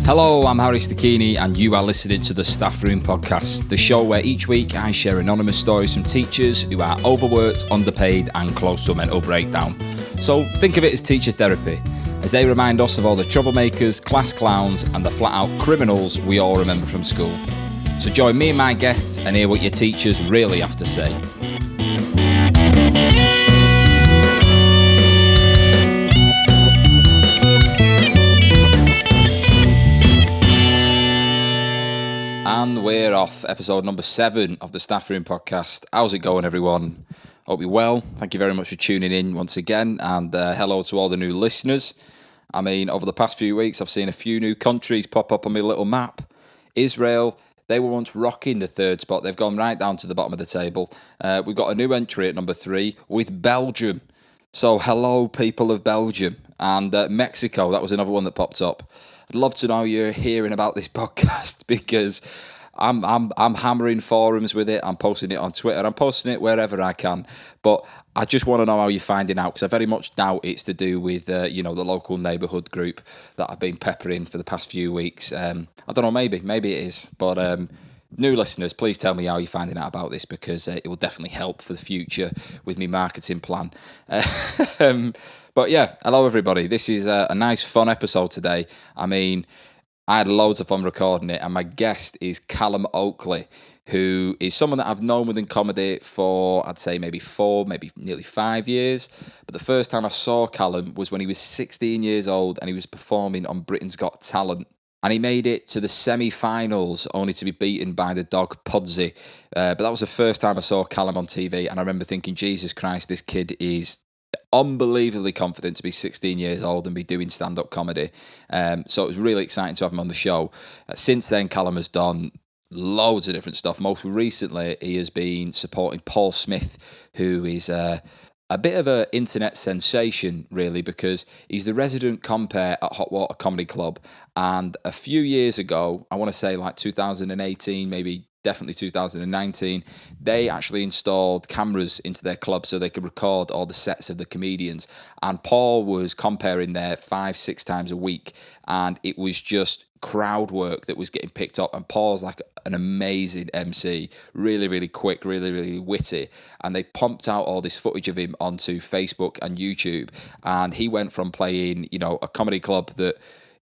Hello, I'm Harry Stachini and you are listening to the Staff Room Podcast, the show where each week I share anonymous stories from teachers who are overworked, underpaid and close to a mental breakdown. So think of it as teacher therapy, as they remind us of all the troublemakers, class clowns and the flat-out criminals we all remember from school. So join me and my guests and hear what your teachers really have to say. And we're off, episode number 7 of the Staff Room Podcast. How's it going, everyone? Hope you're well. Thank you very much for tuning in once again, and hello to all the new listeners. I mean, over the past few weeks, I've seen a few new countries pop up on my little map. Israel, they were once rocking the third spot. They've gone right down to the bottom of the table. We've got a new entry at number 3 with Belgium. So, hello, people of Belgium. And Mexico, that was another one that popped up. I'd love to know you're hearing about this podcast because I'm hammering forums with it. I'm posting it on Twitter. I'm posting it wherever I can. But I just want to know how you're finding out because I very much doubt it's to do with the local neighbourhood group that I've been peppering for the past few weeks. I don't know, maybe it is. But new listeners, please tell me how you're finding out about this because it will definitely help for the future with my marketing plan. But yeah, hello everybody. This is a nice fun episode today. I mean, I had loads of fun recording it and my guest is Callum Oakley, who is someone that I've known within comedy for, I'd say maybe 4, maybe nearly 5 years. But the first time I saw Callum was when he was 16 years old and he was performing on Britain's Got Talent. And he made it to the semi-finals, only to be beaten by the dog Pudsey. But that was the first time I saw Callum on TV, and I remember thinking, Jesus Christ, this kid is unbelievably confident to be 16 years old and be doing stand-up comedy. So it was really exciting to have him on the show. Since then, Callum has done loads of different stuff. Most recently, he has been supporting Paul Smith, who is a bit of an internet sensation, really, because he's the resident compere at Hot Water Comedy Club. And a few years ago, I want to say like 2018, maybe definitely 2019, they actually installed cameras into their club so they could record all the sets of the comedians. And Paul was comparing there 5-6 times a week. And it was just crowd work that was getting picked up. And Paul's like an amazing MC, really, really quick, really, really witty. And they pumped out all this footage of him onto Facebook and YouTube. And he went from playing, a comedy club that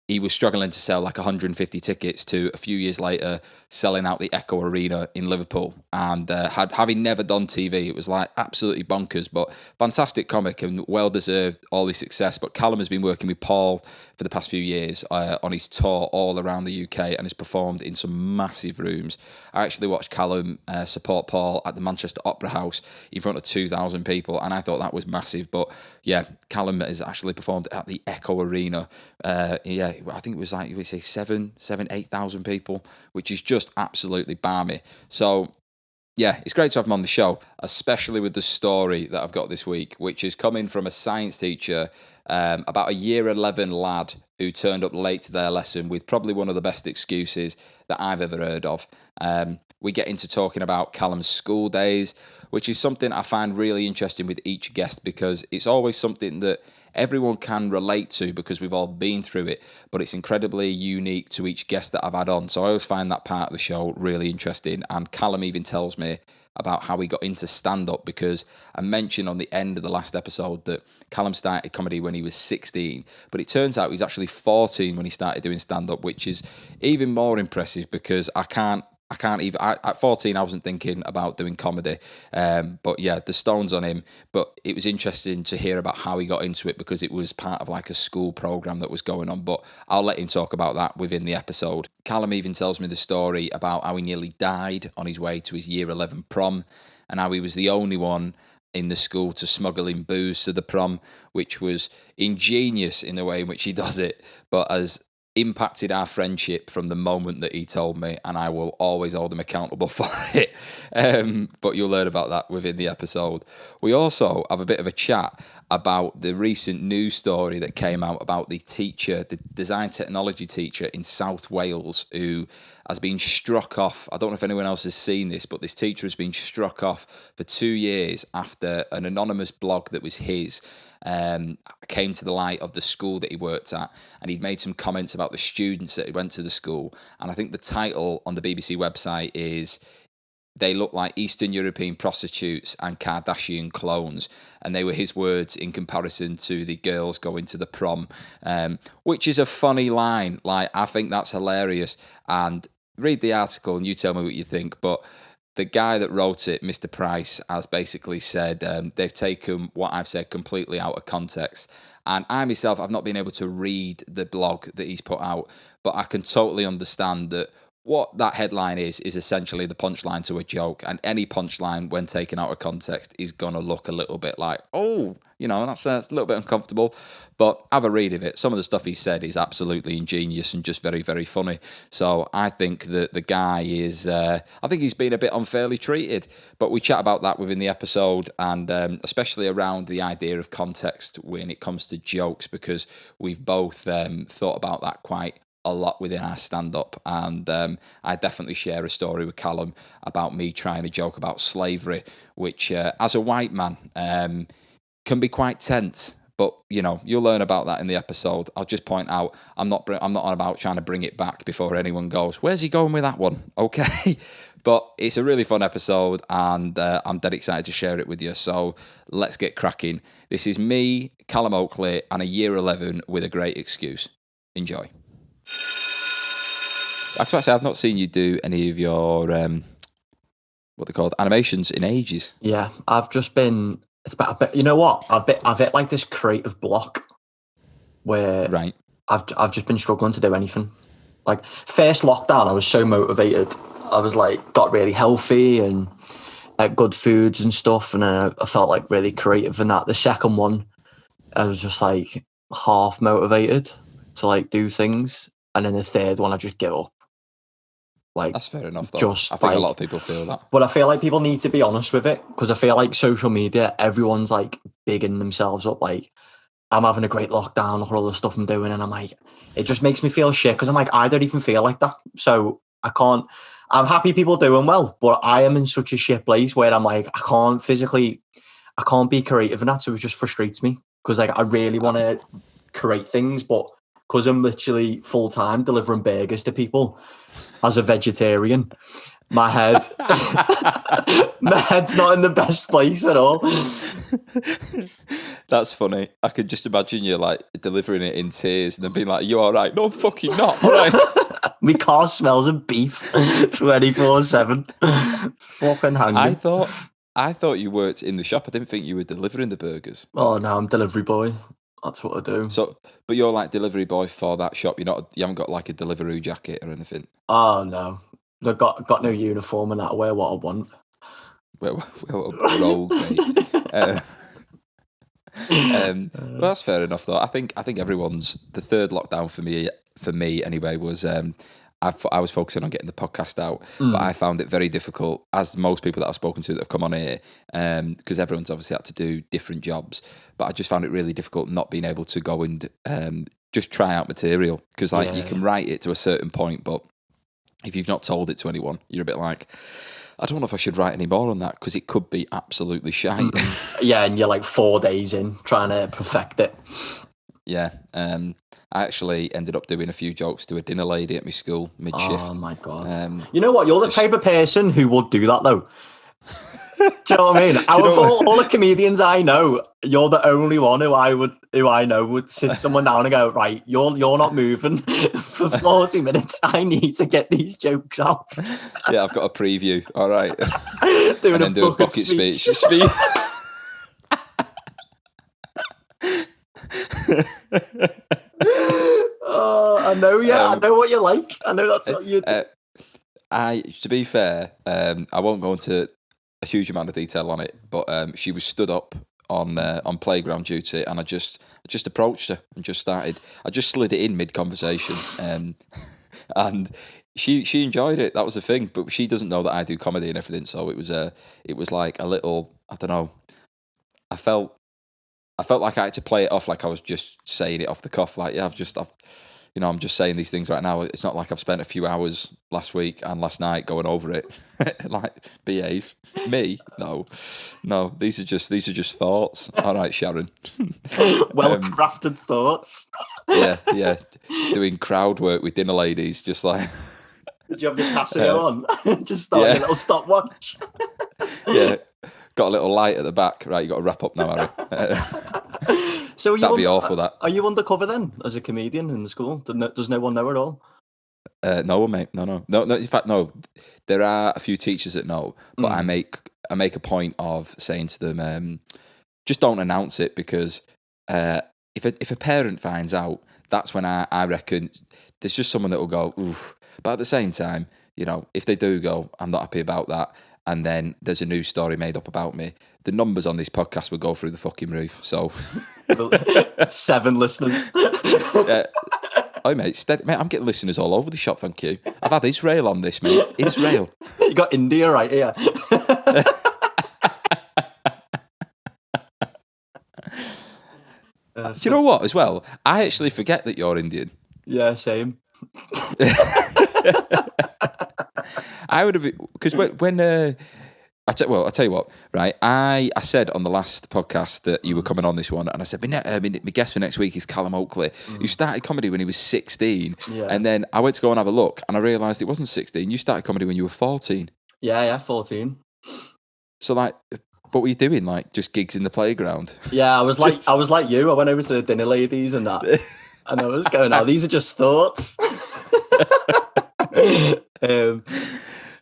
he was struggling to sell like 150 tickets to a few years later selling out the Echo Arena in Liverpool. And having never done TV, it was like absolutely bonkers, but fantastic comic and well-deserved all his success. But Callum has been working with Paul for the past few years on his tour all around the UK and has performed in some massive rooms. I actually watched Callum support Paul at the Manchester Opera House in front of 2,000 people, and I thought that was massive. But yeah, Callum has actually performed at the Echo Arena. I think it was like, we say 8,000 people, which is just absolutely balmy. So yeah, it's great to have him on the show, especially with the story that I've got this week, which is coming from a science teacher, about a year 11 lad who turned up late to their lesson with probably one of the best excuses that I've ever heard of. We get into talking about Callum's school days, which is something I find really interesting with each guest because it's always something that everyone can relate to because we've all been through it, but it's incredibly unique to each guest that I've had on. So I always find that part of the show really interesting. And Callum even tells me about how he got into stand-up because I mentioned on the end of the last episode that Callum started comedy when he was 16, but it turns out he's actually 14 when he started doing stand-up, which is even more impressive because I can't even, at 14 I wasn't thinking about doing comedy, but yeah, the stone's on him. But it was interesting to hear about how he got into it because it was part of like a school program that was going on, but I'll let him talk about that within the episode. Callum even tells me the story about how he nearly died on his way to his year 11 prom and how he was the only one in the school to smuggle in booze to the prom, which was ingenious in the way in which he does it, but as impacted our friendship from the moment that he told me, and I will always hold him accountable for it. But you'll learn about that within the episode. We also have a bit of a chat about the recent news story that came out about the teacher, the design technology teacher in South Wales, who has been struck off. I don't know if anyone else has seen this, but this teacher has been struck off for 2 years after an anonymous blog that was his came to the light of the school that he worked at, and he'd made some comments about the students that went to the school. And I think the title on the BBC website is "They look like Eastern European prostitutes and Kardashian clones," and they were his words in comparison to the girls going to the prom, which is a funny line. Like, I think that's hilarious. And read the article and you tell me what you think. But the guy that wrote it, Mr. Price, has basically said they've taken what I've said completely out of context. And I myself, I've not been able to read the blog that he's put out, but I can totally understand that what that headline is essentially the punchline to a joke, and any punchline, when taken out of context, is going to look a little bit like, oh, that's a little bit uncomfortable. But have a read of it. Some of the stuff he said is absolutely ingenious and just very, very funny. So I think that the guy is, I think he's been a bit unfairly treated. But we chat about that within the episode, and especially around the idea of context when it comes to jokes, because we've both thought about that quite a lot within our stand-up, and I definitely share a story with Callum about me trying to joke about slavery, which as a white man can be quite tense. But you'll learn about that in the episode. I'll just point out I'm not on about trying to bring it back before anyone goes, "Where's he going with that one?" Okay. But it's a really fun episode, and I'm dead excited to share it with you. So let's get cracking. This is me, Callum Oakley, and a year 11 with a great excuse. Enjoy. Actually, I've not seen you do any of your what they're called animations in ages. Yeah, I've just been. It's about a bit. You know what? I've hit like this creative block where I've just been struggling to do anything. Like, first lockdown, I was so motivated. I was like, got really healthy and ate good foods and stuff, and I felt like really creative in that. The second one, I was just like half motivated to like do things, and then the third one, I just give up. Like, that's fair enough, though. I think a lot of people feel that. But I feel like people need to be honest with it, because I feel like social media, everyone's like bigging themselves up. Like, I'm having a great lockdown, look at all the stuff I'm doing. And I'm like, it just makes me feel shit, because I'm like, I don't even feel like that. So I'm happy people doing well, but I am in such a shit place where I'm like, I can't be creative in that. So it just frustrates me, because like I really want to create things, but because I'm literally full time delivering burgers to people as a vegetarian, my head's not in the best place at all. That's funny. I could just imagine you like delivering it in tears and then being like, "You all right?" "No, I'm fucking not. All right." My car smells of beef 24/7. Fucking hungry. I thought you worked in the shop. I didn't think you were delivering the burgers. Oh no, I'm delivery boy. That's what I do. So, but you're like delivery boy for that shop. You haven't got like a Deliveroo jacket or anything. Oh no, I've got no uniform and that. I wear what I want. Well, rogue, mate. Well, that's fair enough, though. I think everyone's the third lockdown for me anyway was I was focusing on getting the podcast out, but I found it very difficult, as most people that I've spoken to that have come on here, because everyone's obviously had to do different jobs. But I just found it really difficult not being able to go and just try out material, because you can write it to a certain point, but if you've not told it to anyone, you're a bit like, I don't know if I should write any more on that, because it could be absolutely shite. Yeah, and you're like 4 days in trying to perfect it. Yeah, I actually ended up doing a few jokes to a dinner lady at my school mid-shift. Oh my God. You know what? You're the type of person who would do that, though. Do you know what I mean? Out of all the comedians I know, you're the only one who I know would sit someone down and go, right, you're not moving for 40 minutes. I need to get these jokes out. Yeah, I've got a preview. All right. Do a bucket speech. Oh, I know. Yeah, I know what you like. I know that's what you do. To be fair, I won't go into a huge amount of detail on it, but she was stood up on playground duty, and I just approached her and I just slid it in mid conversation, and she enjoyed it. That was the thing, but she doesn't know that I do comedy and everything, so it was like a little, I don't know. I felt like I had to play it off like I was just saying it off the cuff. Like, yeah, I'm just saying these things right now. It's not like I've spent a few hours last week and last night going over it. Like, behave. Me? No. These are just thoughts. All right, Sharon. Well crafted thoughts. Yeah. Doing crowd work with dinner ladies, just like. Did you have the Casio on? Just starting a little stopwatch. Yeah. Got a little light at the back. Right, you got to wrap up now, Harry. So that'd be awful. That. Are you undercover then as a comedian in the school? Does no one know at all? No, mate. No. In fact, no. There are a few teachers that know, but I make a point of saying to them, just don't announce it, because if a parent finds out, that's when I reckon there's just someone that will go, oof. But at the same time, if they do go, I'm not happy about that, and then there's a news story made up about me, the numbers on this podcast will go through the fucking roof. So 7 listeners. Oh, mate, mate, I'm getting listeners all over the shop, thank you. I've had Israel on this, mate. Israel. You got India right here. Do you know what, as well? I actually forget that you're Indian. Yeah, same. I would have, because when I'll tell you what, right? I said on the last podcast that you were coming on this one, and I said, my guest for next week is Callum Oakley, who started comedy when he was 16, and then I went to go and have a look, and I realised it wasn't 16. You started comedy when you were 14. Yeah, 14. So, like, what were you doing? Like, just gigs in the playground? Yeah, I was like you. I went over to dinner ladies and that, and I was going, "Oh, these are just thoughts."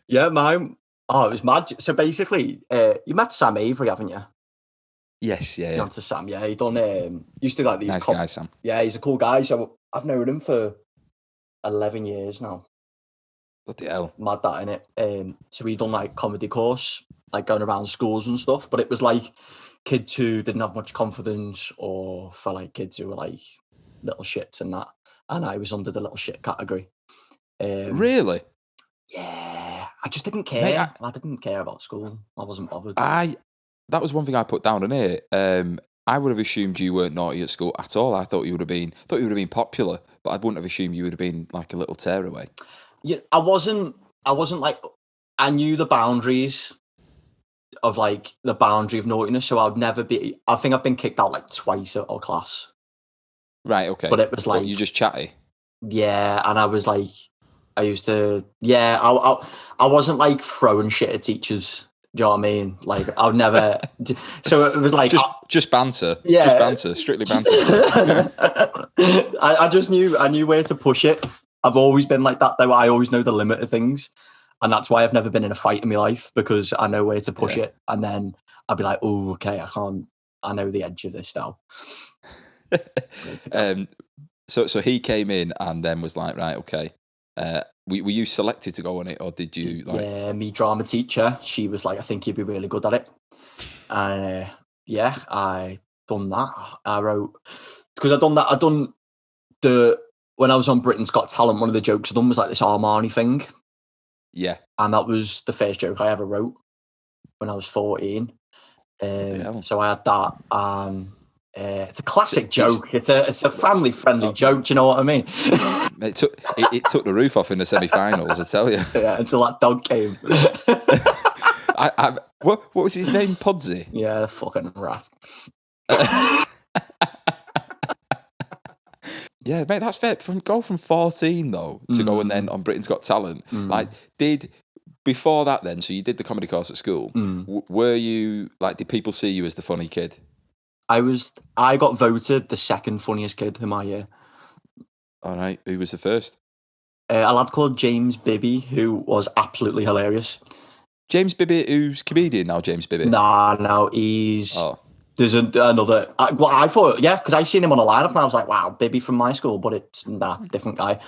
Yeah, mine. Oh, it was mad. So basically, you met Sam Avery, haven't you? Yes, yeah. Not to Sam, yeah. He done used to like these. Nice guy, Sam. Yeah, he's a cool guy. So I've known him for 11 years now. Bloody hell. Mad that, innit? So he done like comedy course, like going around schools and stuff. But it was like kids who didn't have much confidence, or for like kids who were like little shits and that. And I was under the little shit category. Really? Yeah, I just didn't care. Mate, I didn't care about school. I wasn't bothered. That was one thing I put down on here. I would have assumed you weren't naughty at school at all. I thought you would have been popular, but I wouldn't have assumed you would have been like a little tearaway. Yeah, I wasn't like, I knew the boundaries of like the boundary of naughtiness, so I'd never be. I think I've been kicked out like twice at our class. Right. Okay. But it was like, you just chatty. Yeah, and I was like, I used to. Yeah, I wasn't like throwing shit at teachers. Do you know what I mean? Like, I've never. So it was like just banter. Yeah, just banter, strictly banter. I just knew. I knew where to push it. I've always been like that, though. I always know the limit of things, and that's why I've never been in a fight in my life, because I know where to push it, and then I'll be like, "Oh, okay, I can't. I know the edge of this now." So he came in and then was like, right, okay. Were you selected to go on it, or did you like? Yeah, me drama teacher. She was like, I think you'd be really good at it. And yeah, I done that. I wrote, because I done when I was on Britain's Got Talent, one of the jokes I done was like this Armani thing. Yeah. And that was the first joke I ever wrote when I was 14. So I had that, and it's a classic joke. It's a family friendly joke. Do you know what I mean? It took the roof off in the semi-finals, I tell you. Yeah, until that dog came. What was his name? Podsy? Yeah, fucking rat. Yeah, mate, that's fair. Go from 14 though to go and then on Britain's Got Talent. Like, before that then? So you did the comedy course at school. Were you like? Did people see you as the funny kid? I got voted the second funniest kid in my year. All right, who was the first? A lad called James Bibby, who was absolutely hilarious. James Bibby, who's comedian now. James Bibby. No, he's. Oh. There's another. I thought, yeah, because I seen him on a lineup and I was like, wow, Bibby from my school, but it's different guy.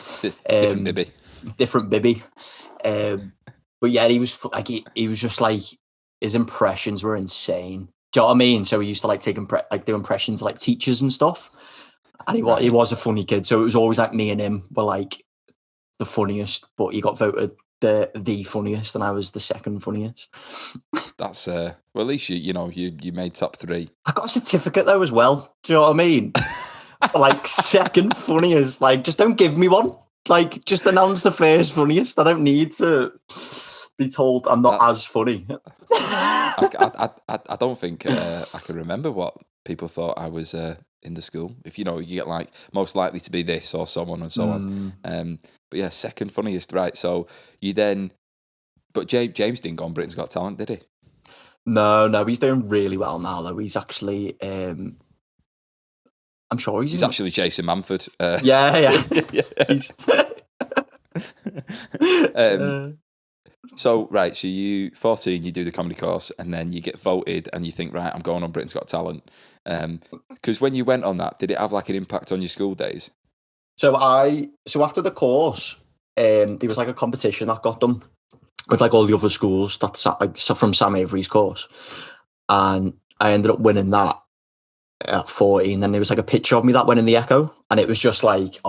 Different Bibby. Different Bibby. But yeah, he was like, he was just like, his impressions were insane. Do you know what I mean? So he used to like do impressions of, like teachers and stuff. And he was a funny kid. So it was always like me and him were like the funniest, but he got voted the funniest, and I was the second funniest. That's well, at least you made top 3. I got a certificate though as well. Do you know what I mean? like second funniest. Like, just don't give me one. Like, just announce the first funniest. I don't need to be told I'm not as funny. I don't think I can remember what people thought I was in the school. If you get like most likely to be this or someone and so on. But yeah, second funniest, right? So you then, but James didn't go on Britain's Got Talent, did he? No, he's doing really well now. Though he's actually, I'm sure he's actually Jason Manford. Yeah. So right, so you 14, you do the comedy course, and then you get voted, and you think, right, I'm going on Britain's Got Talent. Because when you went on that, did it have like an impact on your school days? So after the course, there was like a competition that got done with like all the other schools that's like from Sam Avery's course, and I ended up winning that at 14. Then there was like a picture of me that went in the Echo, and it was just like,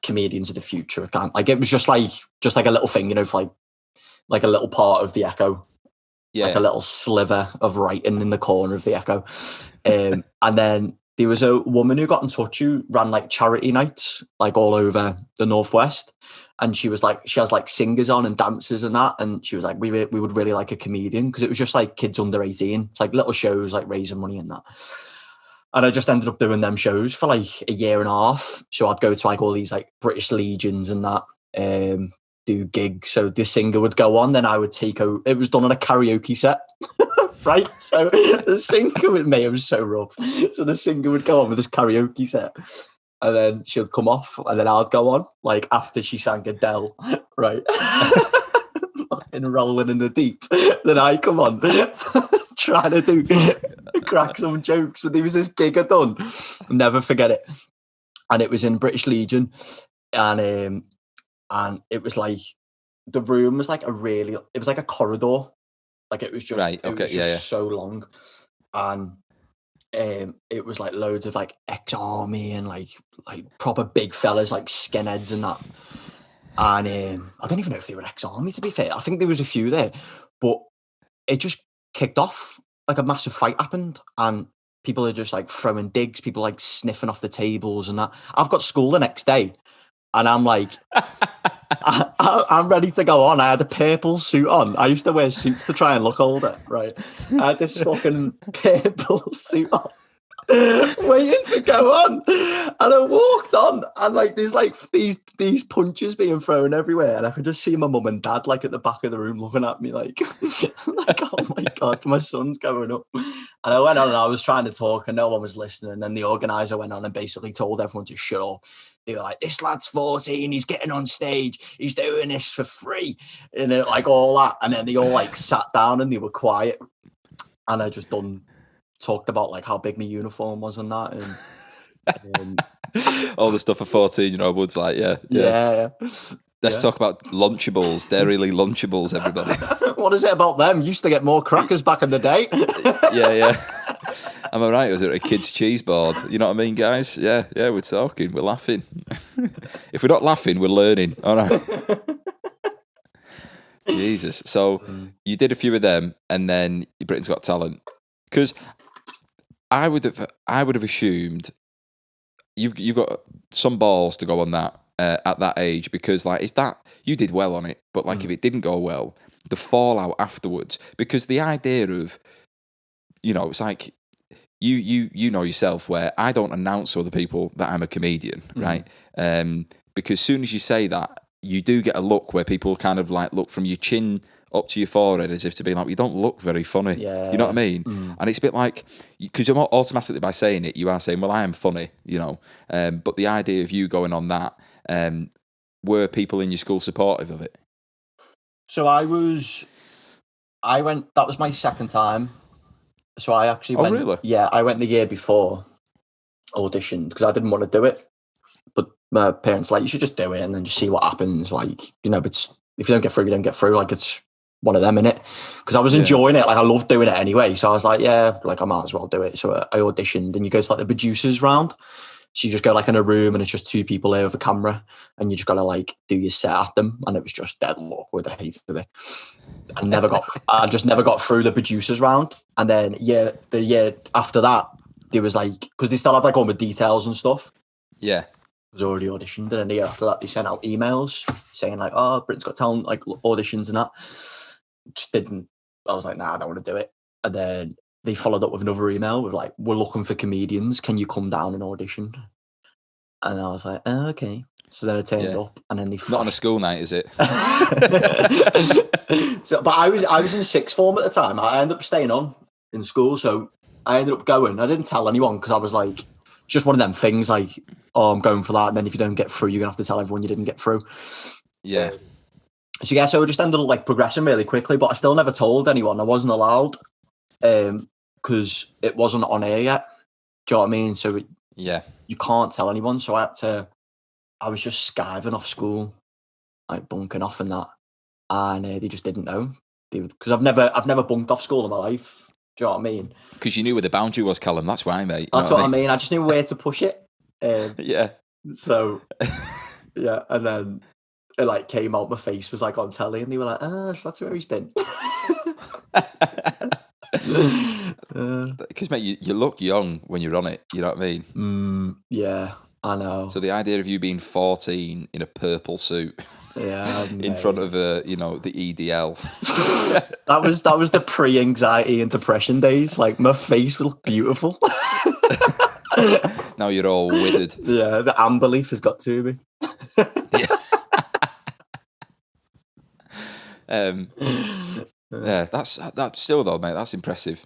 comedians of the future. I can't, like, it was just like a little thing, for like a little part of the Echo, like a little sliver of writing in the corner of the Echo. And then there was a woman who got in touch who ran like charity nights like all over the Northwest, and she was like, she has like singers on and dancers and that, and she was like, we would really like a comedian, because it was just like kids under 18. It's like little shows like raising money and that. And I just ended up doing them shows for like a year and a half. So I'd go to like all these like British Legions and that, do gigs. So the singer would go on, then I would take over. It was done on a karaoke set, right? So the singer with me, it was so rough. So the singer would go on with this karaoke set, and then she'd come off, and then I'd go on like after she sang Adele, right? Fucking rolling in the deep. Then I come on trying to crack some jokes. But there was this gig I done, I'll never forget it, and it was in British Legion, and it was like, the room was like it was like a corridor, like it was just right. Okay, it was just so long, and it was like loads of like ex-army and like proper big fellas, like skinheads and that. And I don't even know if they were ex-army, to be fair. I think there was a few there, but it just kicked off. Like a massive fight happened, and people are just like throwing digs, people like sniffing off the tables and that. I've got school the next day, and I'm like, I'm ready to go on. I had a purple suit on. I used to wear suits to try and look older, right? I had this fucking purple suit on, waiting to go on. And I walked on, and like there's like these punches being thrown everywhere, and I could just see my mum and dad like at the back of the room looking at me like, like, oh my God, my son's going up. And I went on and I was trying to talk, and no one was listening. And then the organizer went on and basically told everyone to shut up. They were like, this lad's 14, he's getting on stage, he's doing this for free, and like all that. And then they all like sat down and they were quiet, and I just talked about like how big my uniform was and that, and all the stuff a 14-year-old like, yeah. Let's talk about Lunchables, Dairyly Lunchables, everybody. What is it about them? Used to get more crackers back in the day. Yeah. Am I right? Was it a kid's cheese board? You know what I mean, guys? Yeah, we're talking, we're laughing. If we're not laughing, we're learning. All right. Jesus. So you did a few of them, and then Britain's Got Talent. Because I would have assumed you've got some balls to go on that at that age, because like, if that, you did well on it, but like if it didn't go well, the fallout afterwards, because the idea of, it's like you know yourself, where I don't announce to other people that I'm a comedian, right? Because as soon as you say that, you do get a look where people kind of like look from your chin up to your forehead as if to be like, you don't look very funny. Yeah. You know what I mean? And it's a bit like, because you're automatically, by saying it, you are saying, well, I am funny, but the idea of you going on that, were people in your school supportive of it? So I went, that was my second time. So I actually went. Really? Yeah, I went the year before, auditioned, because I didn't want to do it. But my parents like, you should just do it and then just see what happens. Like, it's, if you don't get through, you don't get through. Like, it's one of them, innit? Because I was enjoying it. Like, I loved doing it anyway. So I was like, yeah, like I might as well do it. So I auditioned, and you go to like the producers round. So you just go like in a room, and it's just two people there with a camera, and you just got to like do your set at them. And it was just dead awkward. I hated it. I just never got through the producers round. And then the year after that, there was like, because they still had like all the details and stuff. Yeah. Was already auditioned, and then the year after that they sent out emails saying like, "Oh, Britain's Got Talent, like auditions and that." Just didn't. I was like, "Nah, I don't want to do it." And then they followed up with another email with like, "We're looking for comedians. Can you come down and audition?" And I was like, "Oh, okay." So then I turned up, and then they Not on a school night, is it? So, but I was in sixth form at the time. I ended up staying on in school, so I ended up going. I didn't tell anyone because I was like, it's just one of them things like, oh, I'm going for that. And then if you don't get through, you're going to have to tell everyone you didn't get through. Yeah. So yeah, so I just ended up like progressing really quickly, but I still never told anyone. I wasn't allowed because it wasn't on air yet. Do you know what I mean? So you can't tell anyone. So I was just skiving off school, like bunking off and that. And they just didn't know. Because I've never bunked off school in my life. Do you know what I mean? Because you knew where the boundary was, Callum. That's why, mate. That's what I mean. I just knew where to push it. Yeah. So, yeah. And then it like came out, my face was like on telly, and they were like, "Ah, so that's where he's been." Because, mate, you look young when you're on it. You know what I mean? Yeah, I know. So the idea of you being 14 in a purple suit, in front of the EDL, that was the pre-anxiety and depression days. Like my face would look beautiful. Now you're all withered. Yeah, the amber leaf has got to me. Yeah, that's still though, mate. That's impressive.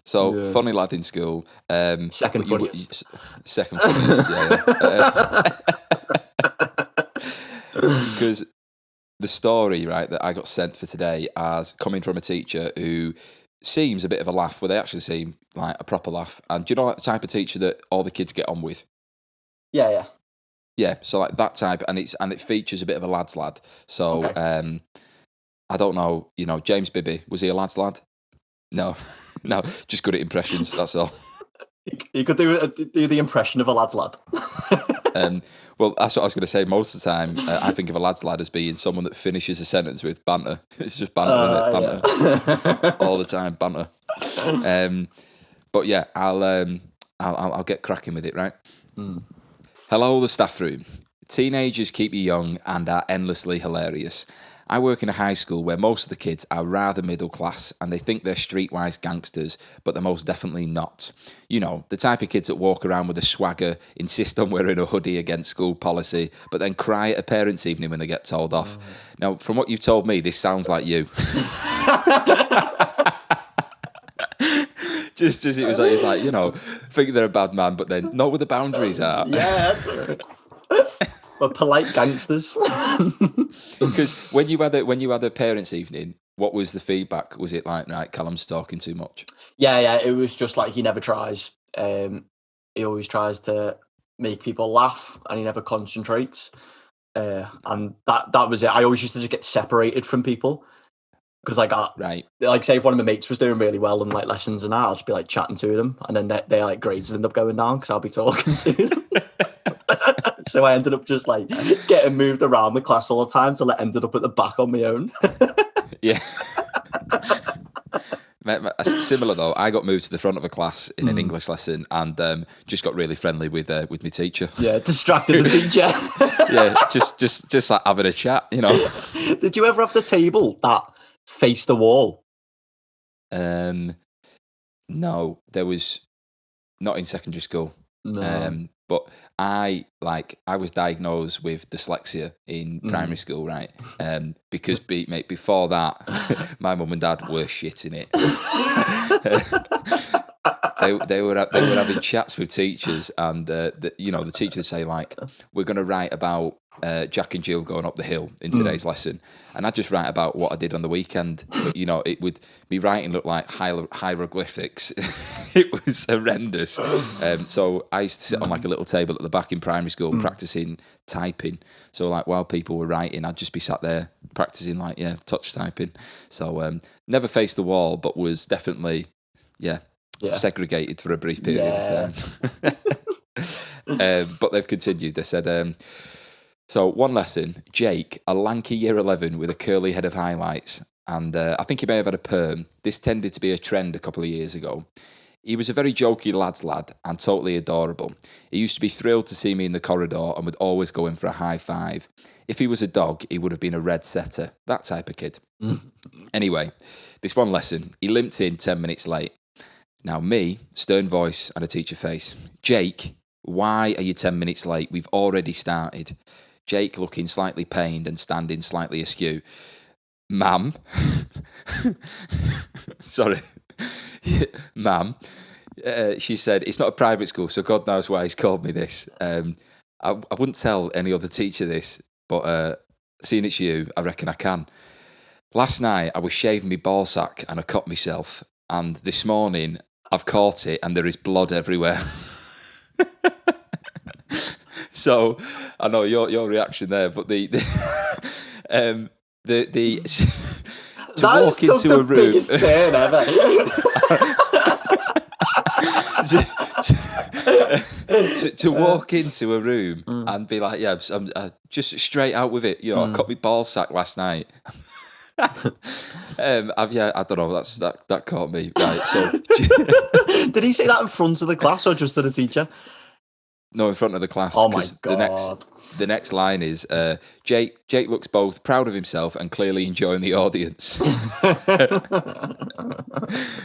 So funny lad in school. Second funniest. Second funniest. Yeah. Because the story, right, that I got sent for today as coming from a teacher who seems a bit of a laugh, but they actually seem like a proper laugh. And do you know like the type of teacher that all the kids get on with? Yeah. Yeah, so like that type, and it features a bit of a lad's lad. So I don't know, James Bibby, was he a lad's lad? No, just good at impressions. That's all. You could do the impression of a lad's lad. Well, that's what I was going to say. Most of the time, I think of a lad's lad as being someone that finishes a sentence with banter. It's just banter, isn't it? Banter. All the time, banter. But yeah, I'll get cracking with it, right? Hello, the staff room. Teenagers keep you young and are endlessly hilarious. I work in a high school where most of the kids are rather middle class and they think they're streetwise gangsters, but they're most definitely not. You know, the type of kids that walk around with a swagger, insist on wearing a hoodie against school policy, but then cry at a parents' evening when they get told off. Now, from what you've told me, this sounds like you. just it was like, think they're a bad man, but then know where the boundaries are. Yeah, that's right. We're polite gangsters. Because when you had a parents' evening, what was the feedback? Was it like, right, Callum's talking too much? Yeah, it was just like he never tries. He always tries to make people laugh, and he never concentrates. And that was it. I always used to just get separated from people because like say if one of my mates was doing really well in like lessons and that, I'll just be like chatting to them, and then they like grades end up going down because I'll be talking to them. So I ended up just like getting moved around the class all the time till I ended up at the back on my own. Yeah. Similar though, I got moved to the front of a class in an English lesson and just got really friendly with my teacher. Yeah, distracted the teacher. Yeah, just like having a chat, Did you ever have the table that faced the wall? No, there was not in secondary school. No. But I was diagnosed with dyslexia in primary school, right? Because before that, my mum and dad were shitting it. They were having chats with teachers, and the teacher would say like, "We're going to write about Jack and Jill going up the hill in today's lesson," and I'd just write about what I did on the weekend. But it would be writing look like hieroglyphics. It was horrendous. So I used to sit on like a little table at the back in primary school practicing typing. So like while people were writing, I'd just be sat there practicing like touch typing. So never faced the wall, but was definitely segregated for a brief period of time. But they've continued. They said, so one lesson, Jake, a lanky year 11 with a curly head of highlights, and I think he may have had a perm. This tended to be a trend a couple of years ago. He was a very jokey lad and totally adorable. He used to be thrilled to see me in the corridor and would always go in for a high five. If he was a dog, he would have been a red setter. That type of kid. Anyway, this one lesson, he limped in 10 minutes late. Now me, stern voice and a teacher face. Jake, why are you 10 minutes late? We've already started. Jake looking slightly pained and standing slightly askew. Ma'am. Sorry. Ma'am. She said, it's not a private school, so God knows why he's called me this. I wouldn't tell any other teacher this, but seeing it's you, I reckon I can. Last night, I was shaving my ball sack and I cut myself. And this morning, I've caught it and there is blood everywhere. So, I know your reaction there, but the to walk into a room. Biggest turn ever. to walk into a room and be like, yeah, I'm just straight out with it. You know, I cut my ball sack last night. I don't know. That caught me. Right. So, did he say that in front of the class or just to the teacher? No, in front of the class. Oh my God. The next line is, Jake looks both proud of himself and clearly enjoying the audience.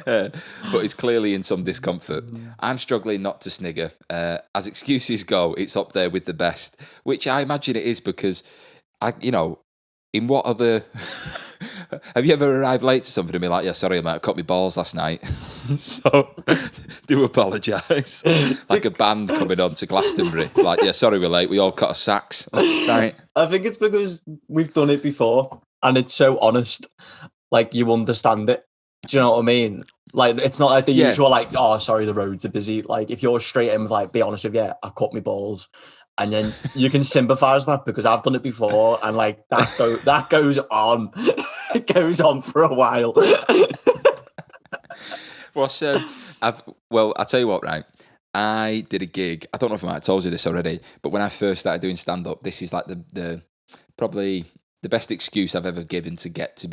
But he's clearly in some discomfort. I'm struggling not to snigger. As excuses go, it's up there with the best, which I imagine it is because, in what other... Have you ever arrived late to something and be like, yeah, sorry, mate, I cut my balls last night. So, do apologise. Like a band coming on to Glastonbury. Like, yeah, sorry, we're late. We all cut our sacks last night. I think it's because we've done it before and it's so honest. Like, you understand it. Do you know what I mean? Like, it's not like the usual, like, oh, sorry, the roads are busy. Like, if you're straight in with, like, be honest with you, I cut my balls. And then you can sympathise with that because I've done it before, and like that goes on. It goes on for a while. I'll tell you what, right? I did a gig. I don't know if I might have told you this already, but when I first started doing stand-up, this is like the probably the best excuse I've ever given to get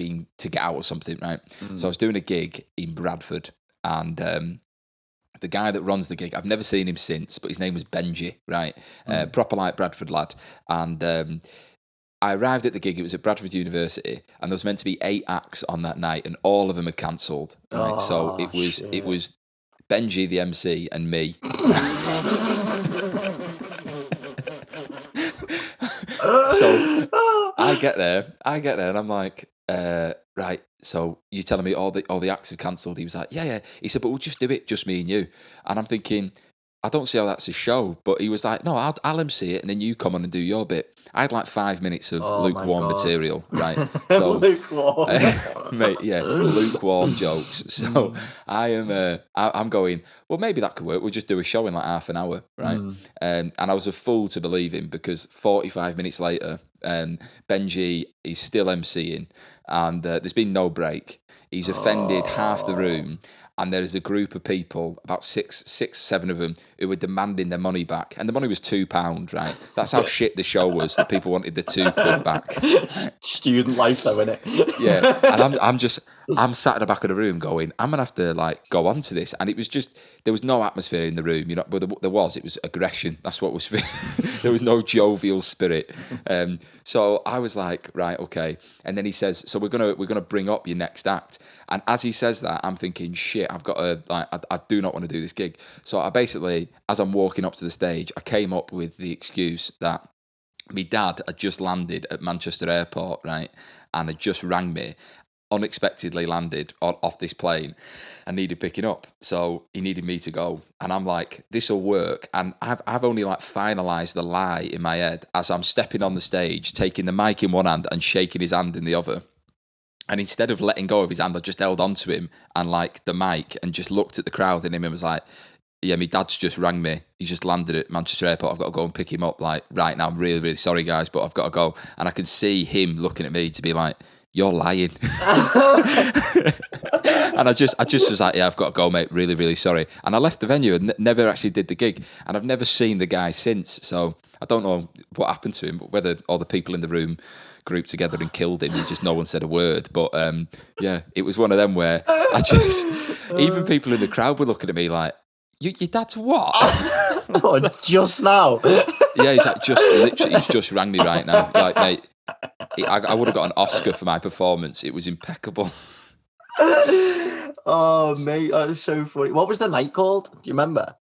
out of something, right? So I was doing a gig in Bradford, and the guy that runs the gig, I've never seen him since, but his name was Benji, right? Proper like Bradford lad. And I arrived at the gig, it was at Bradford University, and there was meant to be 8 acts on that night, and all of them had cancelled. Right? Oh, so it was Benji, the MC, and me. So I get there, and I'm like, right, so you're telling me all the acts have cancelled? He was like, yeah. He said, but we'll just do it, just me and you. And I'm thinking, I don't see how that's a show. But he was like, no, I'll MC it, and then you come on and do your bit. I had like 5 minutes of lukewarm material, right? So, lukewarm. Mate, yeah, lukewarm jokes. So I'm going, well, maybe that could work. We'll just do a show in like half an hour, right? And I was a fool to believe him because 45 minutes later, Benji is still MCing, and there's been no break. He's offended half the room, and there is a group of people, about six, 7 of them, who were demanding their money back. And the money was £2, right? That's how shit the show was, that people wanted the £2 back. Student life, though, innit? Yeah, and I'm sat at the back of the room going, I'm going to have to, like, go on to this. And it was just, there was no atmosphere in the room, you know, but it was aggression. That's what was, there was no jovial spirit. So I was like, right, okay. And then he says, so we're gonna bring up your next act. And as he says that, I'm thinking, shit, I've got to, like, I do not want to do this gig. So I basically, as I'm walking up to the stage, I came up with the excuse that my dad had just landed at Manchester Airport, right? And had just rang me, unexpectedly landed off this plane and needed picking up. So he needed me to go. And I'm like, this will work. And I've only like finalised the lie in my head as I'm stepping on the stage, taking the mic in one hand and shaking his hand in the other. And instead of letting go of his hand, I just held onto him and like the mic and just looked at the crowd and him and was like, yeah, my dad's just rang me. He's just landed at Manchester Airport. I've got to go and pick him up like right now. I'm really, really sorry, guys, but I've got to go. And I can see him looking at me to be like, you're lying. And I just was like, yeah, I've got to go, mate. Really, really sorry. And I left the venue and never actually did the gig. And I've never seen the guy since. So I don't know what happened to him, but whether all the people in the room grouped together and killed him, and just no one said a word. But yeah, it was one of them where I just, even people in the crowd were looking at me like, your dad's what? Oh, just now. Yeah, he's like, he's just rang me right now. Like, mate, I would have got an Oscar for my performance. It was impeccable. Oh, mate, that's so funny. What was the night called? Do you remember?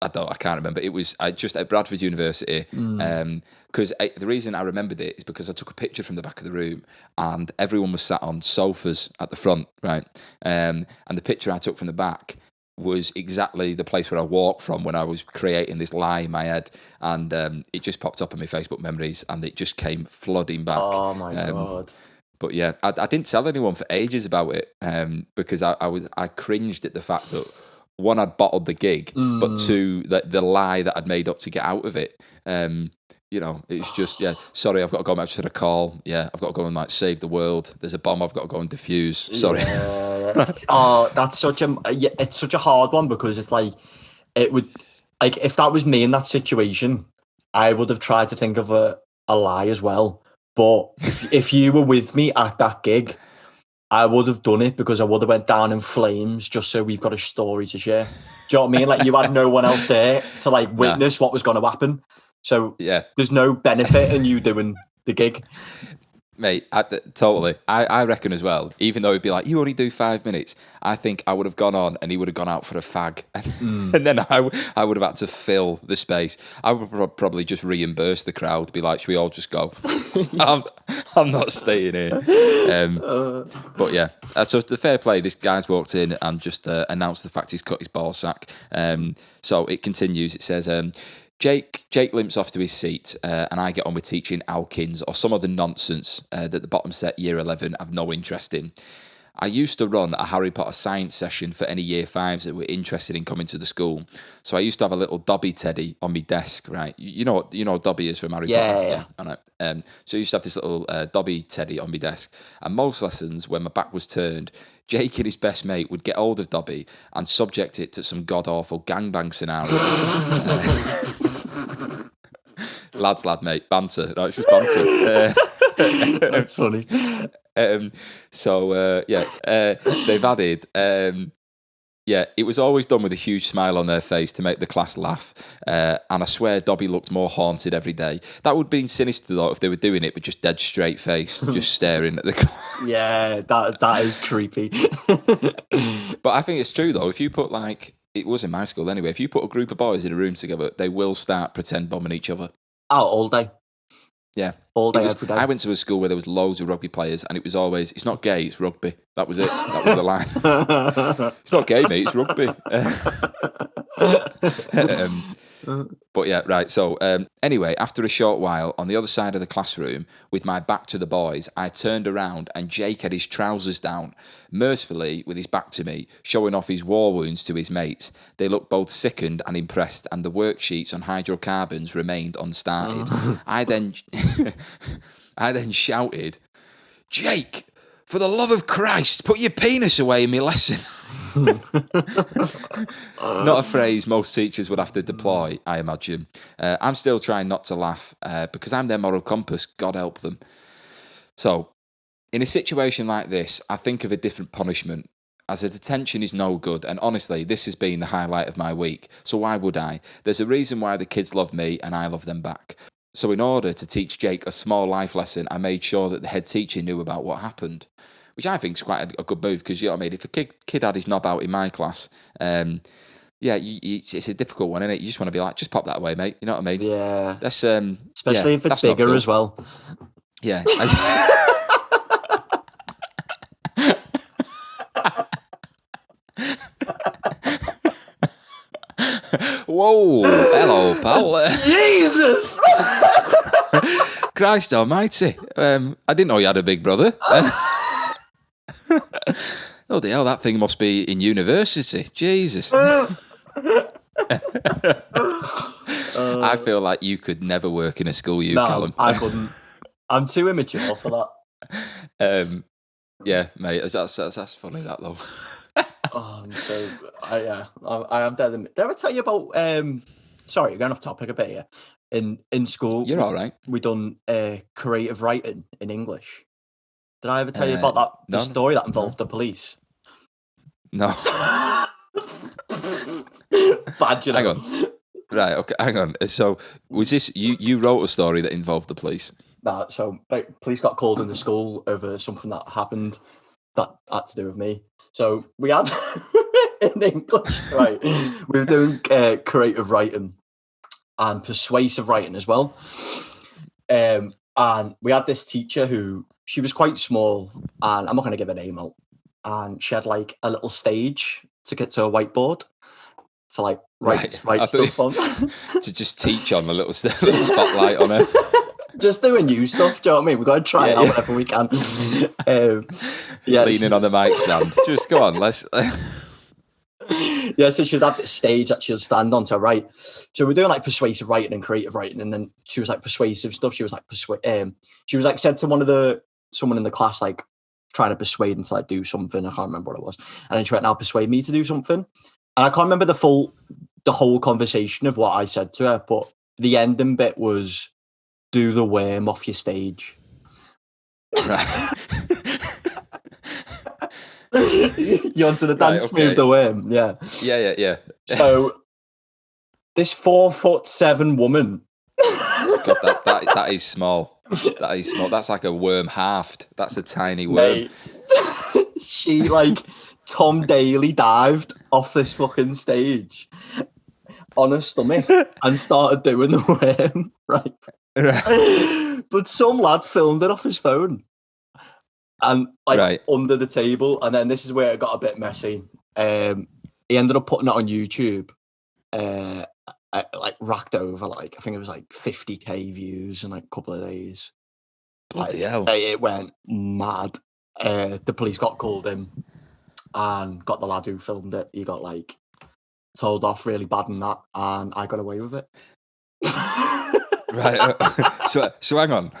I can't remember. It was just at Bradford University. Because the reason I remembered it is because I took a picture from the back of the room and everyone was sat on sofas at the front, right? And the picture I took from the back was exactly the place where I walked from when I was creating this lie in my head. And it just popped up on my Facebook memories and it just came flooding back. Oh, my God. But yeah, I didn't tell anyone for ages about it because I cringed at the fact that, one, I'd bottled the gig, but two, the lie that I'd made up to get out of it. It's just, sorry, I've got to go back to the call. Yeah, I've got to go and like save the world. There's a bomb I've got to go and defuse. Sorry. Oh, that's it's such a hard one because it's like, it would, like, if that was me in that situation, I would have tried to think of a lie as well. But if you were with me at that gig, I would have done it because I would have went down in flames just so we've got a story to share. Do you know what I mean? Like, you had no one else there to like witness what was going to happen. So there's no benefit in you doing the gig. Mate, totally. I reckon as well, even though he'd be like, you only do 5 minutes, I think I would have gone on and he would have gone out for a fag. And then I would have had to fill the space. I would probably just reimburse the crowd, be like, should we all just go? I'm not staying here. But yeah, so the fair play, this guy's walked in and just announced the fact he's cut his ball sack. So it continues. It says, Jake limps off to his seat and I get on with teaching Alkins or some other nonsense that the bottom set year 11 have no interest in. I used to run a Harry Potter science session for any year 5s that were interested in coming to the school. So I used to have a little Dobby teddy on my desk, right? You know what Dobby is from Harry Potter? Yeah. I know. So I used to have this little Dobby teddy on my desk. And most lessons, when my back was turned, Jake and his best mate would get hold of Dobby and subject it to some god-awful gangbang scenario. Lad, mate, banter. No, it's just banter. That's funny. They've added, it was always done with a huge smile on their face to make the class laugh. And I swear Dobby looked more haunted every day. That would have been sinister though if they were doing it with just dead straight face, just staring at the class. Yeah, that is creepy. But I think it's true though. If you put it was in my school anyway, if you put a group of boys in a room together, they will start pretend bombing each other. Oh, all day. Yeah. All day, every day. I went to a school where there was loads of rugby players and it was always, it's not gay, it's rugby. That was it. That was the line. It's not gay, mate, it's rugby. But yeah, right. So anyway, after a short while, on the other side of the classroom, with my back to the boys, I turned around and Jake had his trousers down, mercifully with his back to me, showing off his war wounds to his mates. They looked both sickened and impressed, and the worksheets on hydrocarbons remained unstarted. I then shouted, Jake, for the love of Christ, put your penis away in my lesson. Not a phrase most teachers would have to deploy, I imagine. I'm still trying not to laugh because I'm their moral compass, God help them. So, in a situation like this, I think of a different punishment, as a detention is no good, and honestly, this has been the highlight of my week, so why would I? There's a reason why the kids love me and I love them back. So in order to teach Jake a small life lesson, I made sure that the head teacher knew about what happened. Which I think is quite a good move, because, you know what I mean, if a kid had his knob out in my class, it's a difficult one, isn't it? You just want to be like, just pop that away, mate. You know what I mean? Yeah. That's especially if it's bigger as well. Yeah. Whoa, hello, pal. Jesus! Christ almighty. I didn't know you had a big brother. Oh, the hell, that thing must be in university. Jesus. I feel like you could never work in a school, Callum. I couldn't. I'm too immature for that. Yeah, mate, that's funny, that, though. I am dead. Did I ever tell you about... sorry, you're going off topic a bit here. in school, You're all right. we done creative writing in English. Did I ever tell you about the No, story that involved the police? No. Bad, you know. Hang on. Right, okay, hang on. So, was this, you wrote a story that involved the police? Nah, so police got called in the school over something that happened that had to do with me. So we had, in English, right, we were doing creative writing and persuasive writing as well. And we had this teacher who, she was quite small, and I'm not going to give her name out. And she had like a little stage to get to a whiteboard to like write stuff on. To just teach on a little spotlight on her. Just doing new stuff, do you know what I mean? We've got to try it out whenever we can. Leaning on the mic stand. Just go on, let's... Yeah, so she'd have this stage that she'll stand on to write. So we're doing like persuasive writing and creative writing, and then she was like persuasive stuff. She was like she was like said to someone in the class, like trying to persuade them to like do something. I can't remember what it was. And then she went, "Now persuade me to do something." And I can't remember the whole conversation of what I said to her, but the ending bit was, "Do the worm off your stage." Right. You onto the dance move, the worm, yeah. Yeah. So this 4'7" woman. God, that is small. That is small. That's like a worm halved. That's a tiny worm. Mate, she like Tom Daly dived off this fucking stage on her stomach and started doing the worm, right? But some lad filmed it off his phone and like under the table, and then this is where it got a bit messy. He ended up putting it on YouTube. Like racked over like, I think it was like 50k views in like a couple of days. Bloody hell. It went mad. The police got called in and got the lad who filmed it. He got like told off really bad in that, and I got away with it. Right. So hang on.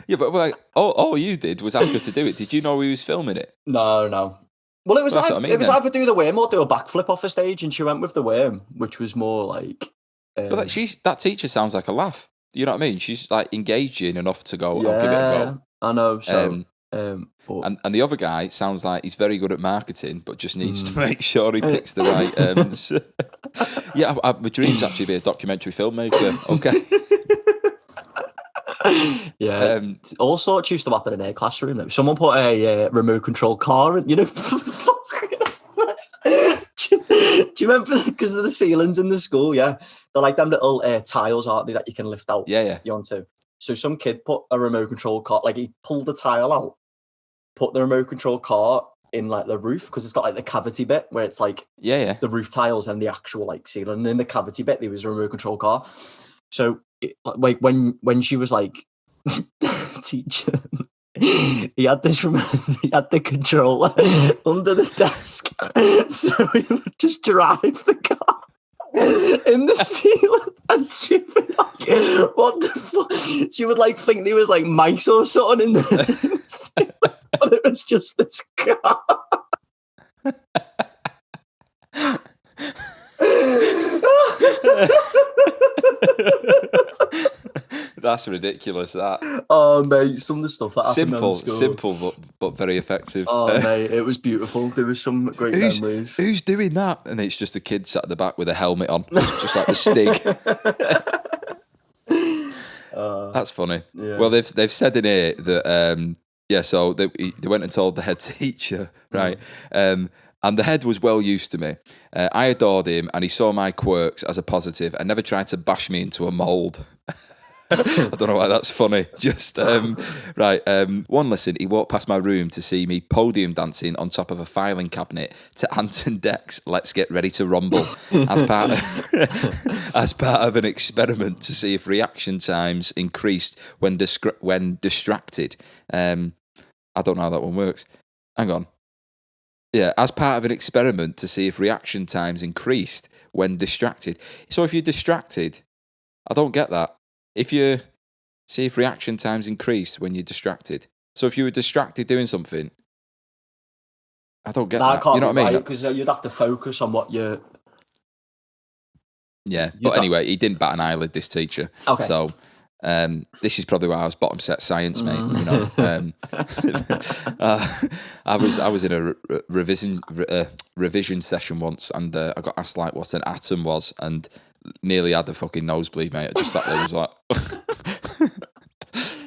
Yeah, but like all you did was ask her to do it. Did you know he was filming it? No. Well, it was either do the worm or do a backflip off a stage, and she went with the worm, which was more like. But that teacher sounds like a laugh. You know what I mean? She's like engaging enough to go, I'll give it a go. I know. So, and the other guy sounds like he's very good at marketing, but just needs to make sure he picks the right. Yeah, my dream's actually be a documentary filmmaker. Okay. Yeah, all sorts used to happen in their classroom. Though. Someone put a remote control car in, do you remember, because of the ceilings in the school, they're like them little tiles, aren't they, that you can lift out onto. So some kid put a remote control car, like he pulled the tile out, put the remote control car in like the roof, because it's got like the cavity bit where it's like the roof tiles and the actual like ceiling, and in the cavity bit there was a remote control car. So when she was like teacher, he had the controller under the desk, so he would just drive the car in the ceiling, and she would like, what the fuck? She would like think there was like mice or something in the ceiling, but it was just this car. That's ridiculous. That. Oh mate, some of the stuff that happened simple, but very effective. Oh mate, it was beautiful. There was some great memories. Who's doing that? And it's just a kid sat at the back with a helmet on, just like the Stig. That's funny. Yeah. Well, they've said in here that so they went and told the head teacher, right? And the head was well used to me. I adored him, and he saw my quirks as a positive and never tried to bash me into a mould. I don't know why that's funny. Just, one listen, he walked past my room to see me podium dancing on top of a filing cabinet to Anton Deck's Let's Get Ready to Rumble as part of an experiment to see if reaction times increased when distracted. I don't know how that one works. Hang on. Yeah, as part of an experiment to see if reaction times increased when distracted. So if you're distracted, I don't get that. See if reaction times increased when you're distracted. So if you were distracted doing something, I don't get that. Can't you know what I mean? Because you'd have to focus on what you're. Yeah, but anyway, he didn't bat an eyelid, this teacher. Okay. So this is probably why I was bottom set science, mate. You know, I was in a revision session once, and I got asked like what an atom was, and nearly had the fucking nosebleed, mate. I just sat there and was like.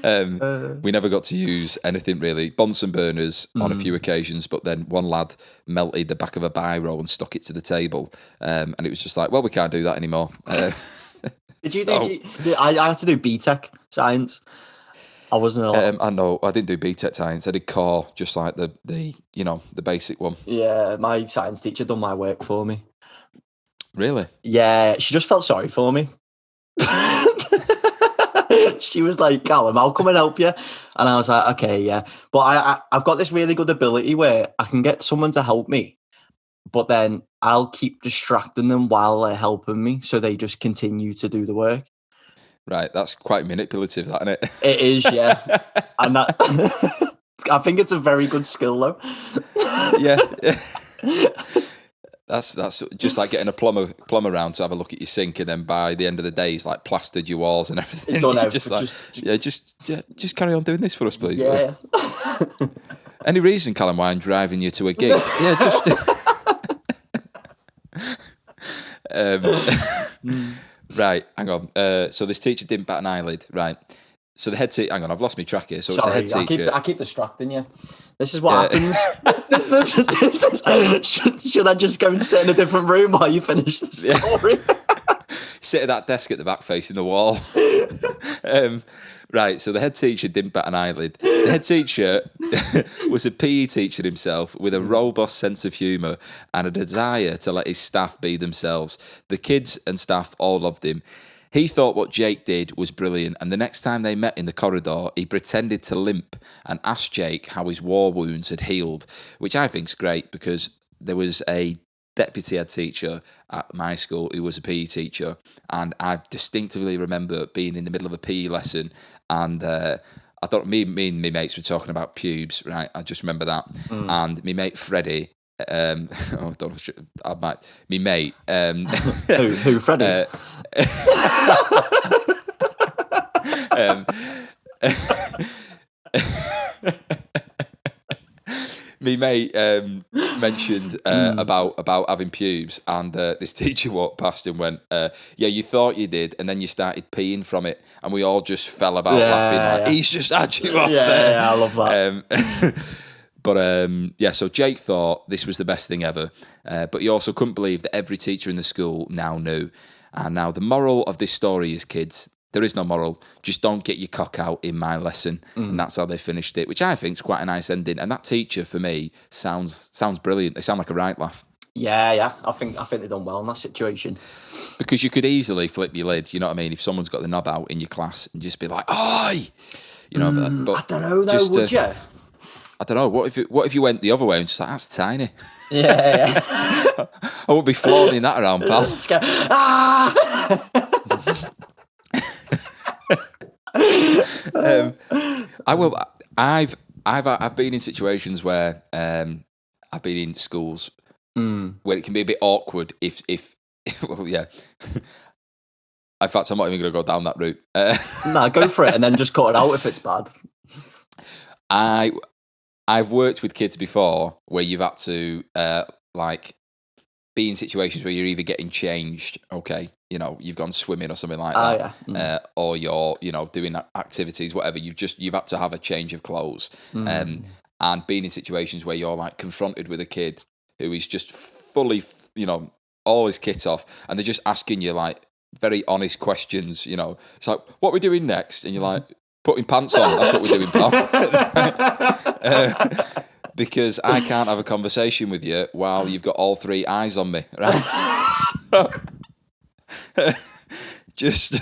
We never got to use anything really. Bunsen burners on a few occasions, but then one lad melted the back of a biro and stuck it to the table, and it was just like, well, we can't do that anymore. Did you do? I had to do BTEC science. I wasn't allowed. I know I didn't do BTEC science. I did core, just like the basic one. Yeah, my science teacher done my work for me. Really? Yeah, she just felt sorry for me. She was like, Callum, I'll come and help you. And I was like, okay, yeah. But I've got this really good ability where I can get someone to help me, but then I'll keep distracting them while they're helping me, so they just continue to do the work. Right, that's quite manipulative, that, isn't it? It is, yeah. And that, I think it's a very good skill, though. Yeah. That's just like getting a plumber round to have a look at your sink, and then by the end of the day, he's like plastered your walls and everything. Just carry on doing this for us, please. Yeah. Any reason, Callum, why I'm driving you to a gig? Yeah, just. Right, hang on. So this teacher didn't bat an eyelid, right? So the head teacher, hang on, I've lost my track here. So sorry, it's the head teacher. I keep distracting you. This is what happens. Should I just go and sit in a different room while you finish the story? Sit at that desk at the back facing the wall. Right, so the head teacher didn't bat an eyelid. The head teacher was a PE teacher himself with a robust sense of humour and a desire to let his staff be themselves. The kids and staff all loved him. He thought what Jake did was brilliant, and the next time they met in the corridor, he pretended to limp and asked Jake how his war wounds had healed, which I think's great because there was a deputy head teacher at my school who was a PE teacher, and I distinctively remember being in the middle of a PE lesson, and I thought me and my mates were talking about pubes, right? I just remember that, and my mate Freddie. Me mate. Who, Freddie? Me mate mentioned about having pubes, and this teacher walked past and went, "Yeah, you thought you did, and then you started peeing from it," and we all just fell about laughing. Like, he's just had you off there. Yeah, I love that. But so Jake thought this was the best thing ever, but he also couldn't believe that every teacher in the school now knew. And now the moral of this story is, kids, there is no moral. Just don't get your cock out in my lesson. And that's how they finished it, which I think is quite a nice ending. And that teacher, for me, sounds brilliant. They sound like a right laugh. Yeah. I think they've done well in that situation. Because you could easily flip your lid, you know what I mean? If someone's got the knob out in your class and just be like, "Oi!" You know, but I don't know though, would you? I don't know. What if you went the other way and just like, that's tiny? Yeah. I won't be flaunting that around, pal. Just go, ah! I will. I've been in situations where I've been in schools where it can be a bit awkward if well, yeah. In fact, I'm not even going to go down that route. No, go for it and then just cut it out if it's bad. I've worked with kids before where you've had to be in situations where you're either getting changed, okay, you know, you've gone swimming or something like that, or you're, you know, doing activities, whatever. You've had to have a change of clothes, and being in situations where you're like confronted with a kid who is just fully, you know, all his kit off, and they're just asking you like very honest questions. You know, it's like, "What are we doing next?" And you're like, "Putting pants on. That's what we're doing, pal." Because I can't have a conversation with you while you've got all three eyes on me, right? So, just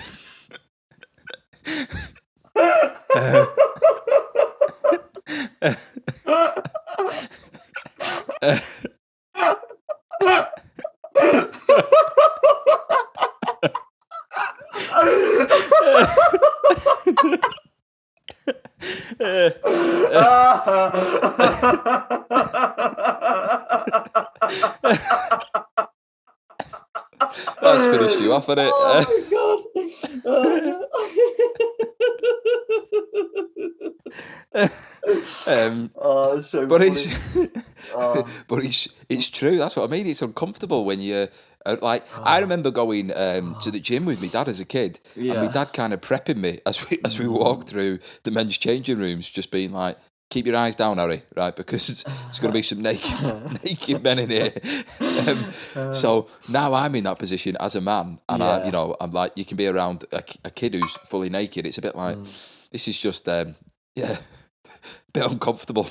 That's finished you off, hasn't it? Oh my god. It's so but funny. but it's true. That's what I mean. It's uncomfortable when you like. I remember going to the gym with my dad as a kid, and my dad kind of prepping me as we walked through the men's changing rooms, just being like, "Keep your eyes down, Harry, right? Because there's going to be some naked men in here." So now I'm in that position as a man, and I'm like, you can be around a kid who's fully naked. It's a bit like this is just a bit uncomfortable.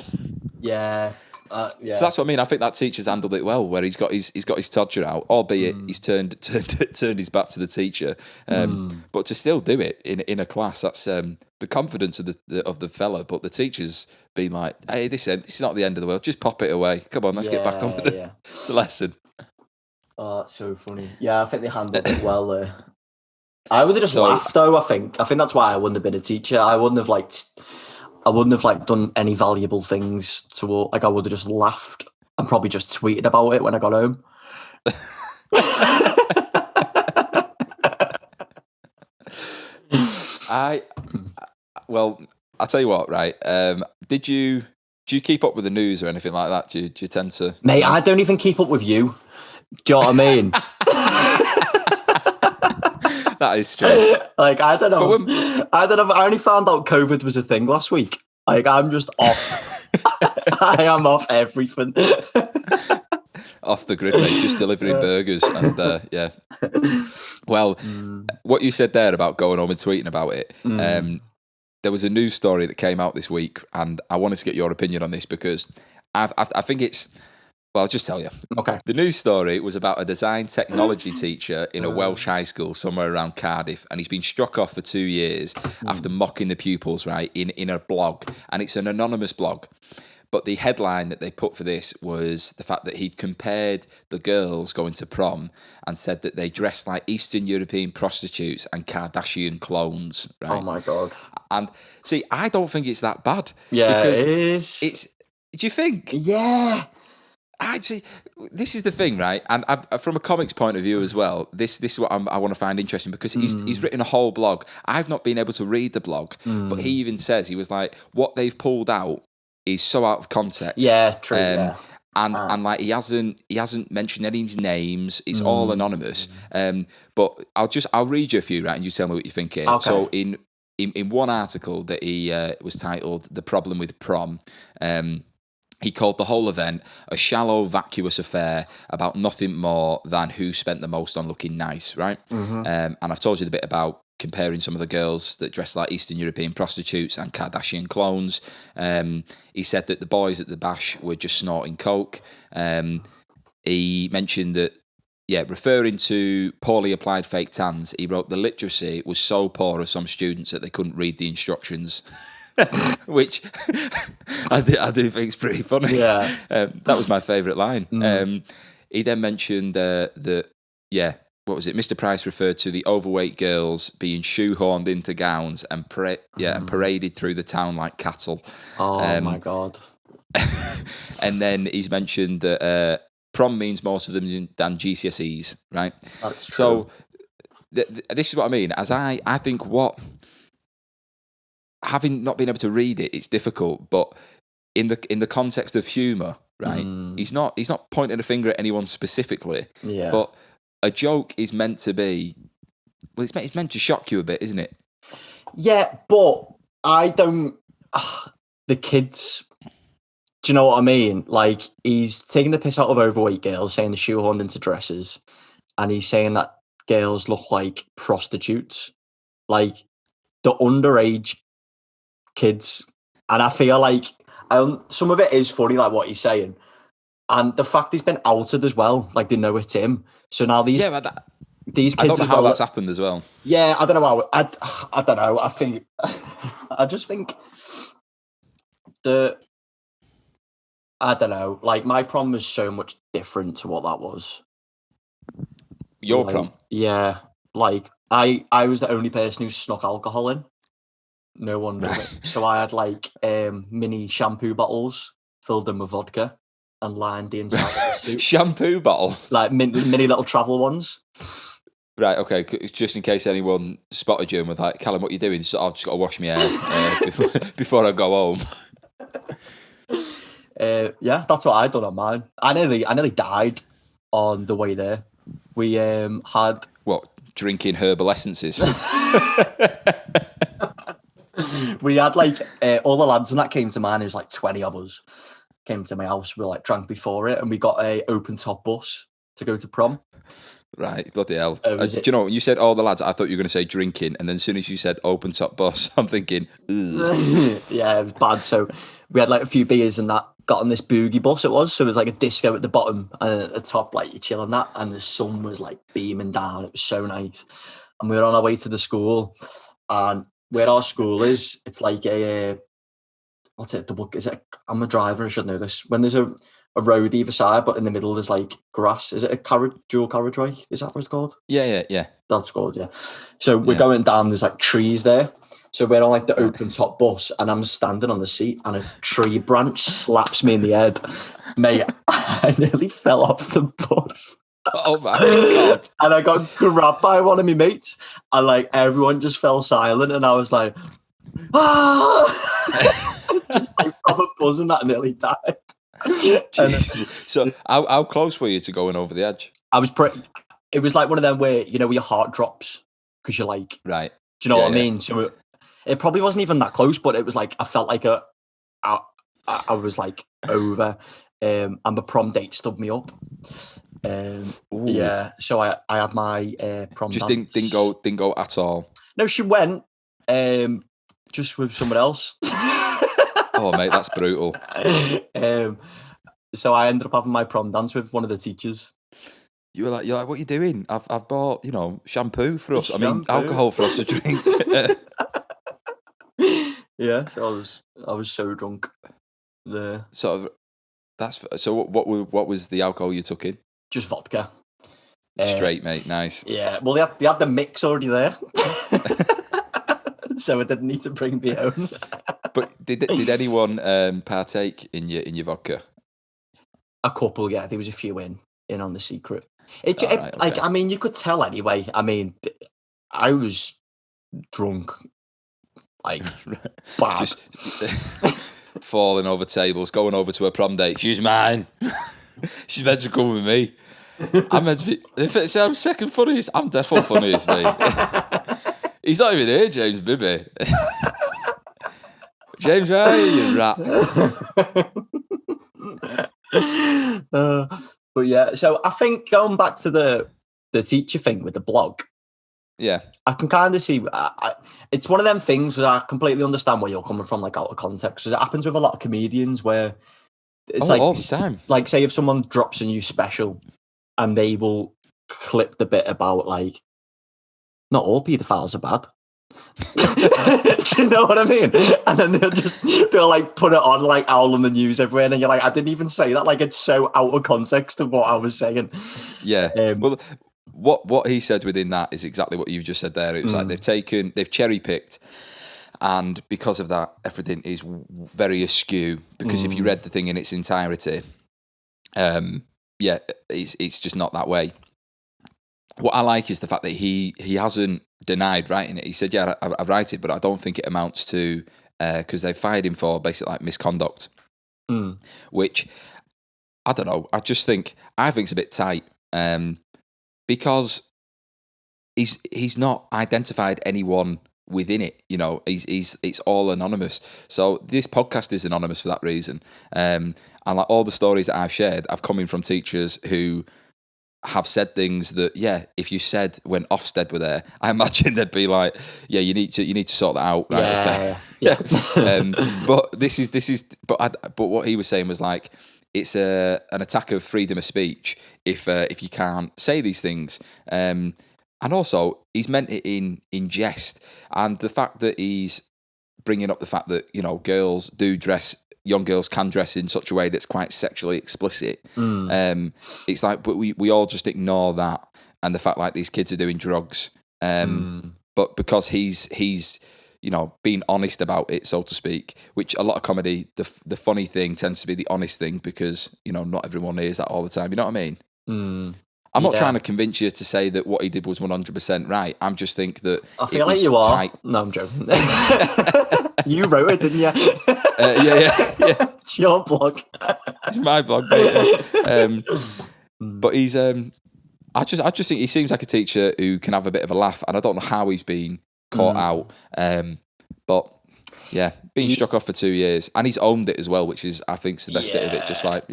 Yeah. So that's what I mean. I think that teacher's handled it well, where he's got his todger out, albeit he's turned his back to the teacher. But to still do it in a class, that's the confidence of the fella. But the teacher's been like, "Hey, this is not the end of the world. Just pop it away. Come on, let's get back on with the lesson." Oh, that's so funny. Yeah, I think they handled it well there. I would have just laughed though. I think that's why I wouldn't have been a teacher. I wouldn't have done any valuable things to I would have just laughed and probably just tweeted about it when I got home. Well, I'll tell you what, right? Do you keep up with the news or anything like that? Do you tend to? Mate, I don't even keep up with you. Do you know what I mean? That is true. Like, I don't know. I only found out COVID was a thing last week. Like, I'm just off. I am off everything. Off the grid, mate. Just delivering burgers. And, yeah. Well, what you said there about going home and tweeting about it, there was a news story that came out this week, and I wanted to get your opinion on this because I think it's... Well, I'll just tell you. Okay. The news story was about a design technology teacher in a Welsh high school somewhere around Cardiff, and he's been struck off for 2 years after mocking the pupils, right, in a blog. And it's an anonymous blog. But the headline that they put for this was the fact that he'd compared the girls going to prom and said that they dressed like Eastern European prostitutes and Kardashian clones, right? Oh, my God. And, see, I don't think it's that bad. Yeah, because it is. Do you think? Yeah. Actually, this is the thing, right? And from a comics point of view as well, this is what I want to find interesting because he's written a whole blog. I've not been able to read the blog, but he even says, he was like, what they've pulled out is so out of context. Yeah, true. Yeah. And like he hasn't mentioned any of his names. It's all anonymous. But I'll read you a few, right? And you tell me what you think here. Okay. So in one article that he was titled "The Problem with Prom." He called the whole event a shallow, vacuous affair about nothing more than who spent the most on looking nice, right? And I've told you the bit about comparing some of the girls that dressed like Eastern European prostitutes and Kardashian clones. He said that the boys at the bash were just snorting coke. He mentioned that, referring to poorly applied fake tans, he wrote the literacy was so poor of some students that they couldn't read the instructions. Which I do think is pretty funny. Yeah. That was my favourite line. He then mentioned that, what was it? Mr. Price referred to the overweight girls being shoehorned into gowns and paraded through the town like cattle. Oh my God. And then he's mentioned that prom means more to them than GCSEs, right? That's true. So this is what I mean. As I think having not been able to read it, it's difficult. But in the context of humour, right? He's not pointing a finger at anyone specifically. Yeah. But a joke is meant to be. Well, it's meant to shock you a bit, isn't it? Yeah, but I don't. The kids. Do you know what I mean? Like, he's taking the piss out of overweight girls, saying they're shoehorned into dresses, and he's saying that girls look like prostitutes, like the underage kids. And I feel like some of it is funny, like what he's saying, and the fact he's been outed as well, like they know it's him. So now these kids, I don't know how that's happened as well. Yeah, I don't know how. I don't know. I think I just think I don't know. Like, my prom was so much different to what that was. Your prom? Yeah. Like, I was the only person who snuck alcohol in. No one knew it. So I had, like, mini shampoo bottles, filled them with vodka, and lined the inside of the suit. Shampoo bottles? Like, mini little travel ones. Right, okay. Just in case anyone spotted you and was like, Callum, what are you doing? So I've just got to wash my hair before I go home. Yeah, that's what I done on mine. I nearly died on the way there. We had What, drinking herbal essences? we had like all the lads and that came to mine. There was like 20 of us came to my house. We were like drunk before it, and we got a open top bus to go to prom. Right, bloody hell. Do you know, when you said all the lads, I thought you were going to say drinking, and then as soon as you said open top bus, I'm thinking, ugh. Yeah, it was bad. So we had like a few beers and that, got on this boogie bus it was. So it was like a disco at the bottom, and at the top, like you're chilling that, and the sun was like beaming down. It was so nice. And we were on our way to the school, and where our school is, it's like a what's it? I'm a driver, I should know this. When there's a road either side, but in the middle there's like grass. Is it a dual carriageway? Is that what it's called? Yeah. That's called, yeah. So we're going down, there's like trees there. So we're on like the open top bus, and I'm standing on the seat, and a tree branch slaps me in the head. Mate, I nearly fell off the bus. Oh my God. And I got grabbed by one of my mates, and like everyone just fell silent, and I was like, just like proper buzzing that I nearly died. So how close were you to going over the edge? I was it was like one of them where, you know, where your heart drops because you're like, right. Do you know what I mean? So it probably wasn't even that close, but it was like, I felt like I was like over, and the prom date stood me up. Yeah, so I had my prom just dance. didn't go at all. No, she went just with someone else. Oh mate, that's brutal. So I ended up having my prom dance with one of the teachers. You're like, what are you doing? I've bought, you know, shampoo for us. I mean, alcohol for us to drink. Yeah, so I was so drunk. So what was the alcohol you took in? Just vodka. Straight, mate. Nice. Yeah. Well, they had the mix already there, so I didn't need to bring my own. But did anyone partake in your vodka? A couple, yeah. There was a few in on the secret. Right, like, okay. I mean, you could tell anyway. I mean, I was drunk, like bad. Just falling over tables, going over to her prom date. She's mine. She's meant to come with me. I'm meant to be. If it's I'm second funniest, I'm definitely funniest, mate. He's not even here, James Bibby. James, where are you rat? But yeah, so I think going back to the teacher thing with the blog, yeah, I can kind of see. It's one of them things where I completely understand where you're coming from, like out of context, because it happens with a lot of comedians where it's like all the time. Like, say if someone drops a new special, and they will clip the bit about like, not all paedophiles are bad. Do you know what I mean? And then they'll like put it on like owl on the news everywhere, and you're like, I didn't even say that. Like, it's so out of context of what I was saying. Yeah. Well, what he said within that is exactly what you've just said there. It was like they've cherry picked, and because of that, everything is very askew. Because if you read the thing in its entirety, it's just not that way. What I like is the fact that he hasn't denied writing it. He said, yeah, I write it, but I don't think it amounts to, because they fired him for basically like misconduct, which, I don't know, I think it's a bit tight, because he's not identified anyone within it, you know, it's all anonymous. So this podcast is anonymous for that reason. And like all the stories that I've shared, I've come in from teachers who have said things that, yeah, if you said when Ofsted were there, I imagine they'd be like, yeah, you need to sort that out, right? Yeah. But but what he was saying was like, it's an attack of freedom of speech if you can't say these things, and also he's meant it in jest, and the fact that he's bringing up the fact that, you know, young girls can dress in such a way that's quite sexually explicit. It's like, but we all just ignore that, and the fact like these kids are doing drugs. But because he's you know, being honest about it, so to speak, which a lot of comedy, the funny thing tends to be the honest thing, because, you know, not everyone hears that all the time. You know what I mean? I'm not trying to convince you to say that what he did was 100% right. I'm just think that I feel like you are. Tight. No, I'm joking. You wrote it, didn't you? Yeah. It's your blog. It's my blog, mate. But he's I just think he seems like a teacher who can have a bit of a laugh, and I don't know how he's been caught out. But yeah, being struck off for 2 years, and he's owned it as well, which is, I think, is the best bit of it. Just like,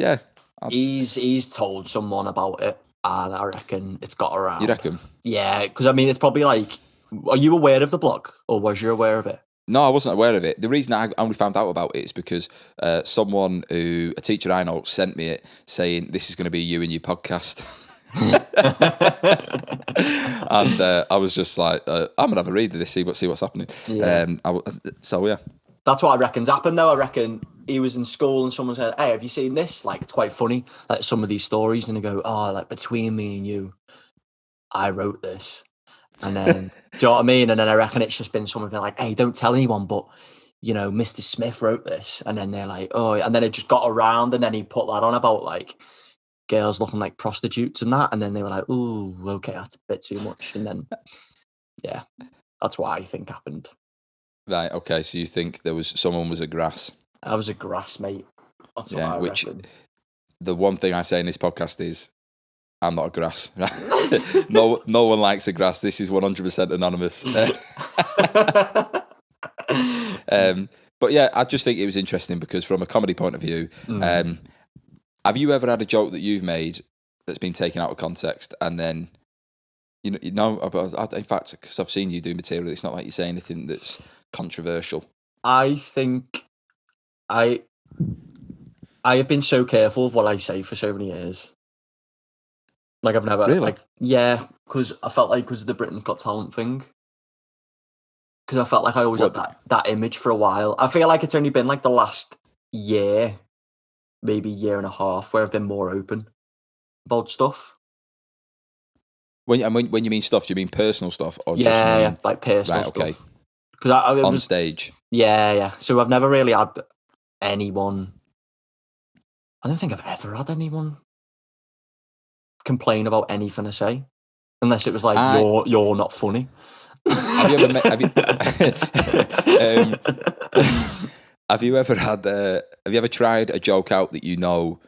he's told someone about it, and I reckon it's got around. You reckon? Yeah, because I mean, it's probably like, are you aware of the blog, or was you aware of it? No, I wasn't aware of it. The reason I only found out about it is because a teacher I know, sent me it saying, this is going to be you and your podcast. And I was just like, I'm going to have a read of this, see what's happening. Yeah. So, yeah. That's what I reckon's happened, though. I reckon he was in school and someone said, hey, have you seen this? Like, it's quite funny, like some of these stories. And they go, oh, like, between me and you, I wrote this. And then, do you know what I mean? And then I reckon it's just been someone being like, hey, don't tell anyone, but, you know, Mr. Smith wrote this. And then they're like, oh, and then it just got around, and then he put that on about, like, girls looking like prostitutes and that. And then they were like, ooh, okay, that's a bit too much. And then, yeah, that's what I think happened. Right, okay, so you think someone was a grass? I was a grass, mate. That's what I reckon. The one thing I say in this podcast is, I'm not a grass. No one likes a grass. This is 100% anonymous. But yeah, I just think it was interesting because from a comedy point of view, have you ever had a joke that you've made that's been taken out of context and then, in fact, because I've seen you do material, it's not like you say anything that's controversial. I think I have been so careful of what I say for so many years. Like, I've never, really? because I felt like, because of the Britain's Got Talent thing, because I felt like I always had that image for a while. I feel like it's only been like the last year, maybe year and a half, where I've been more open about stuff. When you mean stuff, do you mean personal stuff? Or like personal stuff. Okay. Because on stage. Yeah. So I've never really had anyone. I don't think I've ever had anyone complain about anything I say, unless it was like you're not funny. Have you ever have you ever tried a joke out that you know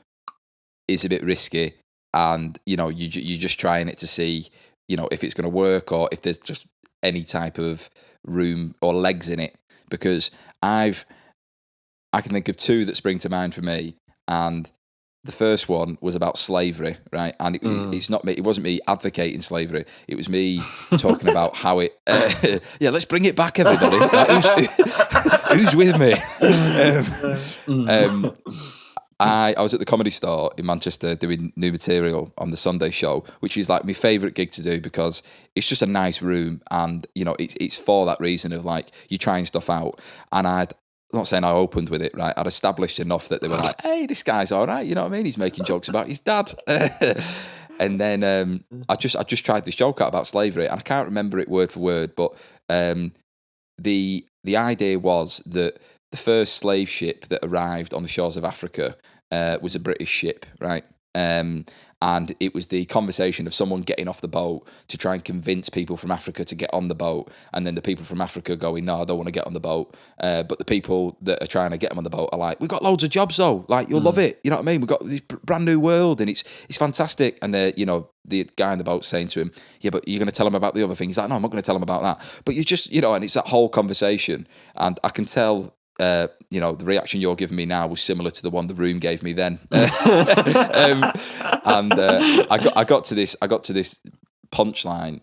is a bit risky, and you're just trying it to see if it's going to work or if there's just any type of room or legs in it? Because I can think of two that spring to mind for me, and the first one was about slavery, right? And it's not me. It wasn't me advocating slavery. It was me talking about how it. Let's bring it back, everybody. Like, who's with me? I was at the Comedy Store in Manchester doing new material on the Sunday show, which is like my favourite gig to do because it's just a nice room, and it's for that reason of like you trying stuff out. And I'm not saying I opened with it, right? I'd established enough that they were like, hey, this guy's all right, you know what I mean? He's making jokes about his dad. And then I just tried this joke out about slavery, and I can't remember it word for word, but the idea was that the first slave ship that arrived on the shores of Africa was a British ship, right? And it was the conversation of someone getting off the boat to try and convince people from Africa to get on the boat, and then the people from Africa going, no, I don't want to get on the boat. But the people that are trying to get them on the boat are like, we've got loads of jobs though, like you'll love it, you know what I mean? We've got this brand new world and it's fantastic. And the guy on the boat saying to him, yeah, but you're going to tell him about the other thing. He's like, no, I'm not going to tell him about that. But you just, and it's that whole conversation, and I can tell. The reaction you're giving me now was similar to the one the room gave me then. I got to this punchline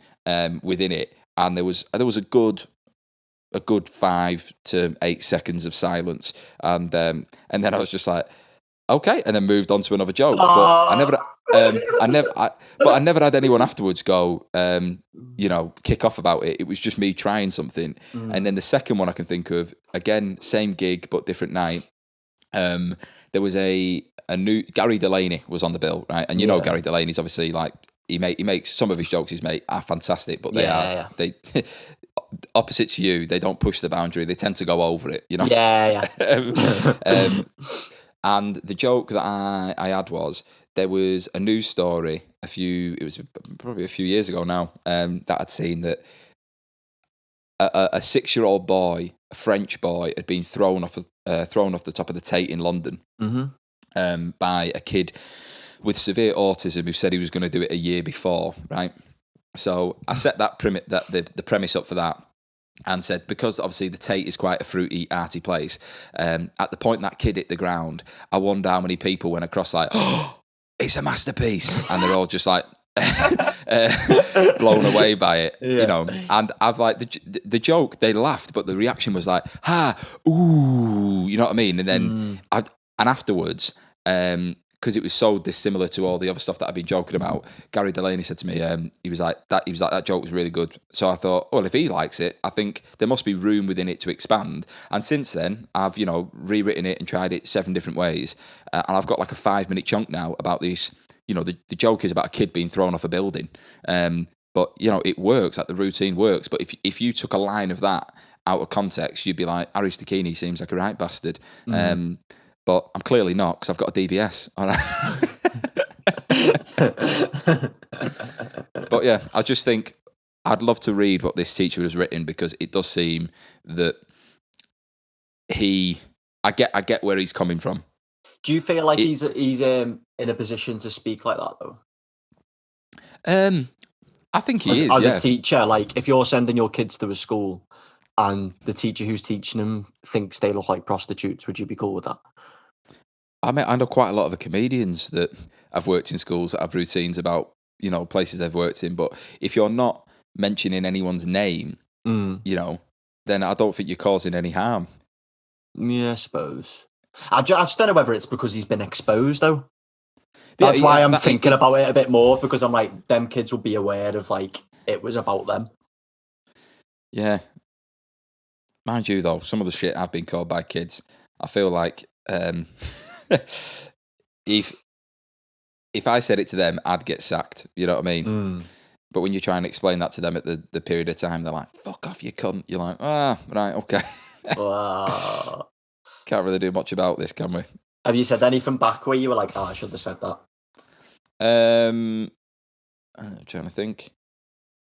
within it, and there was a good 5 to 8 seconds of silence, and then I was just like, okay, and then moved on to another joke. But I never had anyone afterwards go, kick off about it. It was just me trying something. And then the second one I can think of, again, same gig but different night. There was a new Gary Delaney was on the bill, right? And Gary Delaney's obviously like he makes some of his jokes he's made are fantastic, but they opposite to you, they don't push the boundary. They tend to go over it, Yeah. And the joke that I had was there was a news story it was probably a few years ago now, that I'd seen that a 6-year-old boy, a French boy, had been thrown off the top of the Tate in London by a kid with severe autism who said he was going to do it a year before, right? So I set the premise up for that and said, because obviously the Tate is quite a fruity, arty place, at the point that kid hit the ground, I wonder how many people went across like, oh, it's a masterpiece. And they're all just like blown away by it, you know. And I've like, the joke, they laughed, but the reaction was like, ha, ooh, you know what I mean? And then, and afterwards, because it was so dissimilar to all the other stuff that I've been joking about, Gary Delaney said to me, he was like, that joke was really good. So I thought, well, if he likes it, I think there must be room within it to expand. And since then, I've, rewritten it and tried it 7 different ways. And I've got like a 5-minute chunk now about this. The joke is about a kid being thrown off a building. But, it works, like the routine works. But if you took a line of that out of context, you'd be like, Harry Stachini seems like a right bastard. But I'm clearly not, because I've got a DBS. All right. But yeah, I just think I'd love to read what this teacher has written, because it does seem that I get where he's coming from. Do you feel like he's in a position to speak like that though? I think he is. As a teacher, like if you're sending your kids to a school and the teacher who's teaching them thinks they look like prostitutes, would you be cool with that? I know quite a lot of the comedians that have worked in schools that have routines about, places they've worked in. But if you're not mentioning anyone's name, then I don't think you're causing any harm. Yeah, I suppose. I just don't know whether it's because he's been exposed, though. That's why I'm thinking about it a bit more, because I'm like, them kids will be aware of, like, it was about them. Yeah. Mind you, though, some of the shit I've been called by kids, I feel like... if I said it to them, I'd get sacked. You know what I mean? But when you try and explain that to them at the period of time, they're like, "Fuck off, you cunt." You're like, right, okay. Wow. Can't really do much about this, can we? Have you said anything back where you were like, "Oh, I should have said that"? I'm trying to think.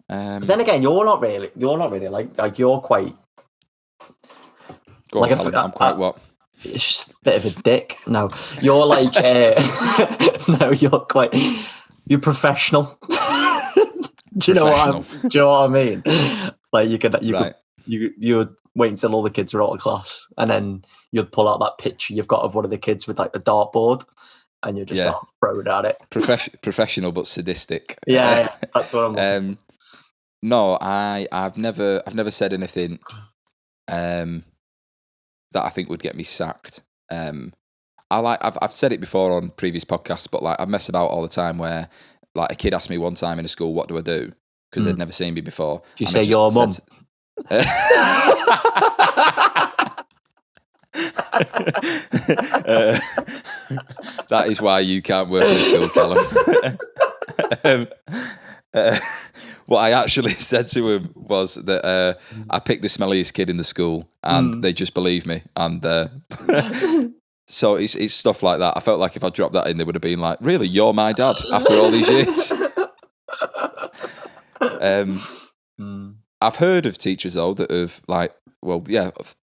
But then again, you're not really like you're quite. Go on, like I'm quite what? It's just a bit of a dick. No, you're like, no, you're professional. Do you know what I mean? Like you would wait until all the kids are out of class, and then you'd pull out that picture you've got of one of the kids with like the dartboard, and you just start throwing at it. Professional but sadistic. Yeah, that's what I'm. No, I've never said anything. That I think would get me sacked. I've said it before on previous podcasts, but like I mess about all the time where like a kid asked me one time in a school, what do I do? Because they'd never seen me before. Do you say your mum? That is why you can't work in a school, Callum. What I actually said to him was that I picked the smelliest kid in the school, and they just believe me. And so it's stuff like that. I felt like if I dropped that in, they would have been like, "Really, you're my dad?" After all these years. I've heard of teachers though that have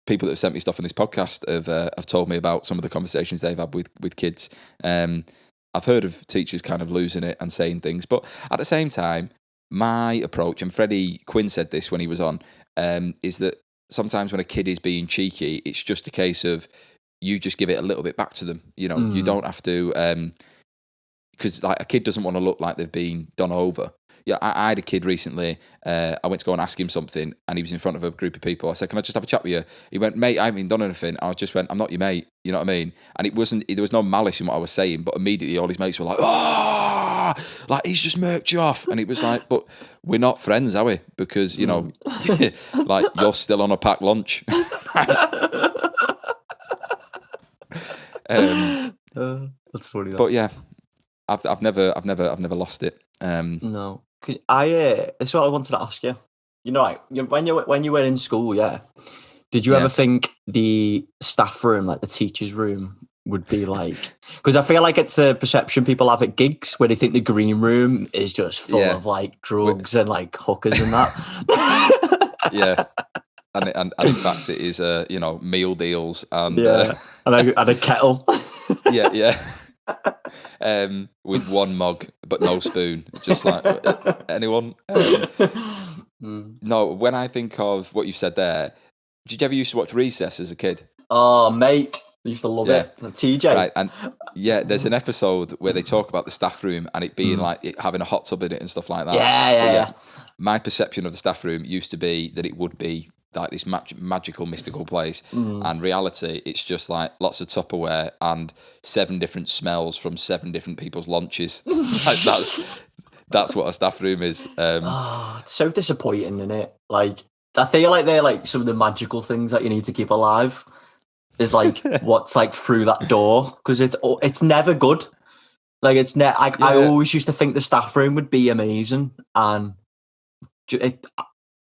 people that have sent me stuff on this podcast have told me about some of the conversations they've had with kids. I've heard of teachers kind of losing it and saying things, but at the same time, my approach, and Freddie Quinn said this when he was on, is that sometimes when a kid is being cheeky, it's just a case of you just give it a little bit back to them. You don't have to, because like a kid doesn't want to look like they've been done over. Yeah, I had a kid recently. I went to go and ask him something, and he was in front of a group of people. I said, "Can I just have a chat with you?" He went, "Mate, I haven't done anything." I just went, "I'm not your mate." You know what I mean? And there was no malice in what I was saying, but immediately all his mates were like, "Ah, like he's just murked you off." And it was like, "But we're not friends, are we? Because like you're still on a packed lunch." That's funny. But yeah, I've never lost it. No. That's what I wanted to ask you. When you were in school, did you ever think the staff room, like the teacher's room, would be like, because I feel like it's a perception people have at gigs where they think the green room is just full of like drugs and like hookers and that. Yeah. And in fact, it is meal deals and and a kettle. yeah. With one mug but no spoon, just like anyone. No, when I think of what you said there, did you ever used to watch Recess as a kid? Oh, mate, I used to love it. TJ, right? And there's an episode where they talk about the staff room and it being like having a hot tub in it and stuff like that. Yeah. My perception of the staff room used to be that it would be like this magical, mystical place. And reality, it's just like lots of Tupperware and 7 different smells from 7 different people's lunches. Like that's what a staff room is. It's so disappointing, isn't it? Like, I feel like they're like some of the magical things that you need to keep alive. Is like what's like through that door, because it's never good. Like it's I always used to think the staff room would be amazing, and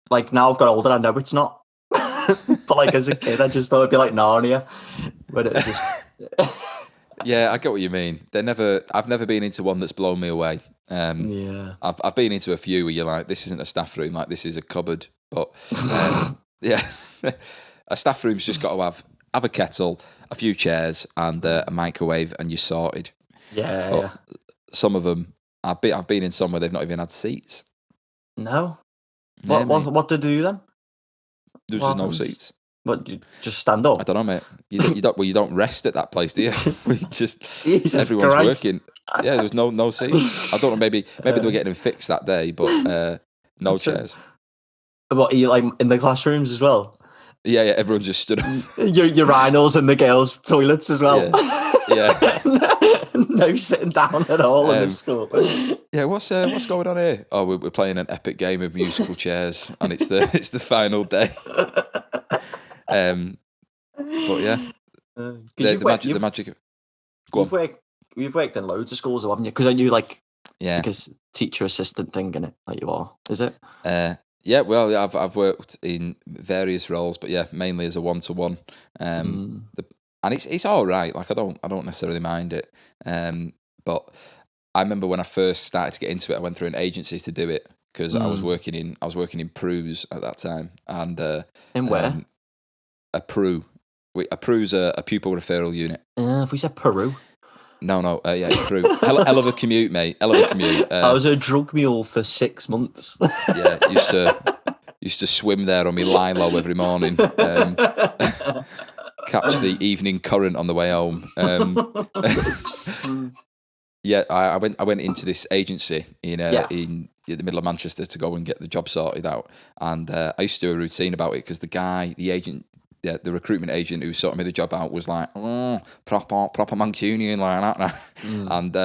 like now I've got older, I know it's not. But like as a kid, I just thought it'd be like Narnia, but it just. Yeah, I get what you mean. I've never been into one that's blown me away. I've been into a few where you're like, this isn't a staff room, like this is a cupboard. But a staff room's just got to have a kettle, a few chairs, and a microwave, and you're sorted. Yeah. Some of them, I've been in some where they've not even had seats. No. What do they do then? There's just no seats. What, you just stand up? I don't know, mate. You don't rest at that place, do you? We just Jesus everyone's Christ. working. Yeah, there was no seats. I don't know. Maybe they were getting them fixed that day, but no chairs. What, are you like in the classrooms as well? Yeah. Everyone just stood up. Urinals in the girls' toilets as well. Yeah. No sitting down at all in the school. Yeah, what's going on here? Oh, we're playing an epic game of musical chairs, and it's the final day. But yeah, the magic. You've worked in loads of schools, haven't you? Because I knew like a teacher assistant thing in it, like you are. Is it? Yeah, well, I've worked in various roles, but yeah, mainly as a 1-to-1. And it's all right. Like I don't necessarily mind it. But I remember when I first started to get into it, I went through an agency to do it because I was working in Pru's at that time, and in where? A Pru. A Pru's a pupil referral unit. If we said Peru. No, Pru. Hell of a commute, mate. Hell of a commute. I was a drug mule for 6 months. Yeah, used to swim there on my line-low every morning. Catch the evening current on the way home. Yeah, I went into this agency in the middle of Manchester to go and get the job sorted out, and I used to do a routine about it because the recruitment agent who sorted me the job out was like, proper Mancunian like that, and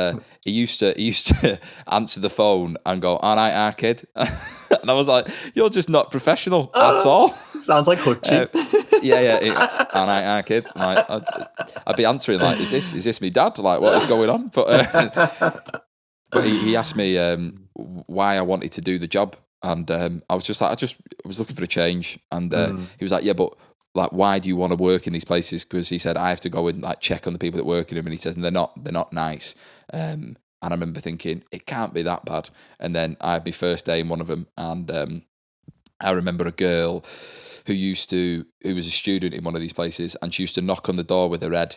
he used to answer the phone and go, "All right, our kid," and I was like, "You're just not professional at all." Sounds like Hutchie. All right, our kid. Like, I'd be answering like, "Is this me dad? Like, what is going on?" But he asked me why I wanted to do the job, and I was just like, I was looking for a change, and he was like, "Yeah, but." Like, why do you want to work in these places? Because he said I have to go and like check on the people that work in them, and he says they're not nice. And I remember thinking it can't be that bad. And then I had my first day in one of them, and I remember a girl who was a student in one of these places, and she used to knock on the door with her head.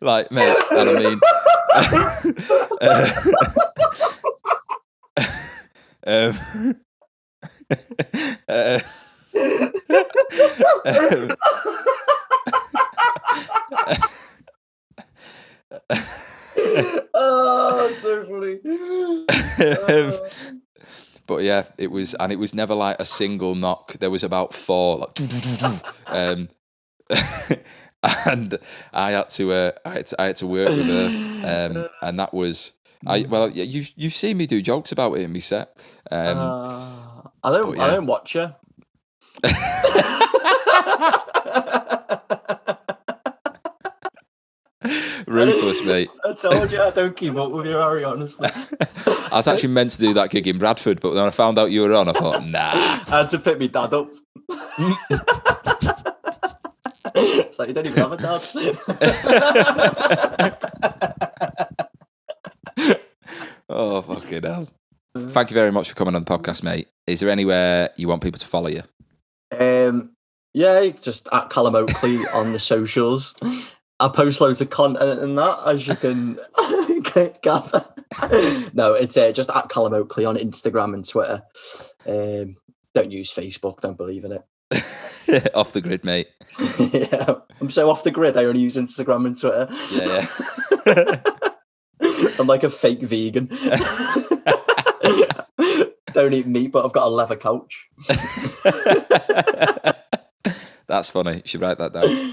Like, mate, and I mean. Oh, it's so funny. But yeah, it was never like a single knock. There was about 4, like, and I had to work with her, and that was. You've seen me do jokes about it in my set. I don't watch you. Ruthless, mate. I told you I don't keep up with you, Harry, honestly. I was actually meant to do that gig in Bradford, but when I found out you were on, I thought, nah. I had to pick my dad up. It's like, you don't even have a dad. Oh, fucking hell. Thank you very much for coming on the podcast, mate. Is there anywhere you want people to follow you? Yeah, just at Callum Oakley on the socials. I post loads of content and that, as you can gather. No, it's just at Callum Oakley on Instagram and Twitter. Don't use Facebook, don't believe in it. Off the grid, mate. Yeah, I'm so off the grid, I only use Instagram and Twitter. Yeah. I'm like a fake vegan. Don't eat meat, but I've got a leather couch. That's funny. You should write that down.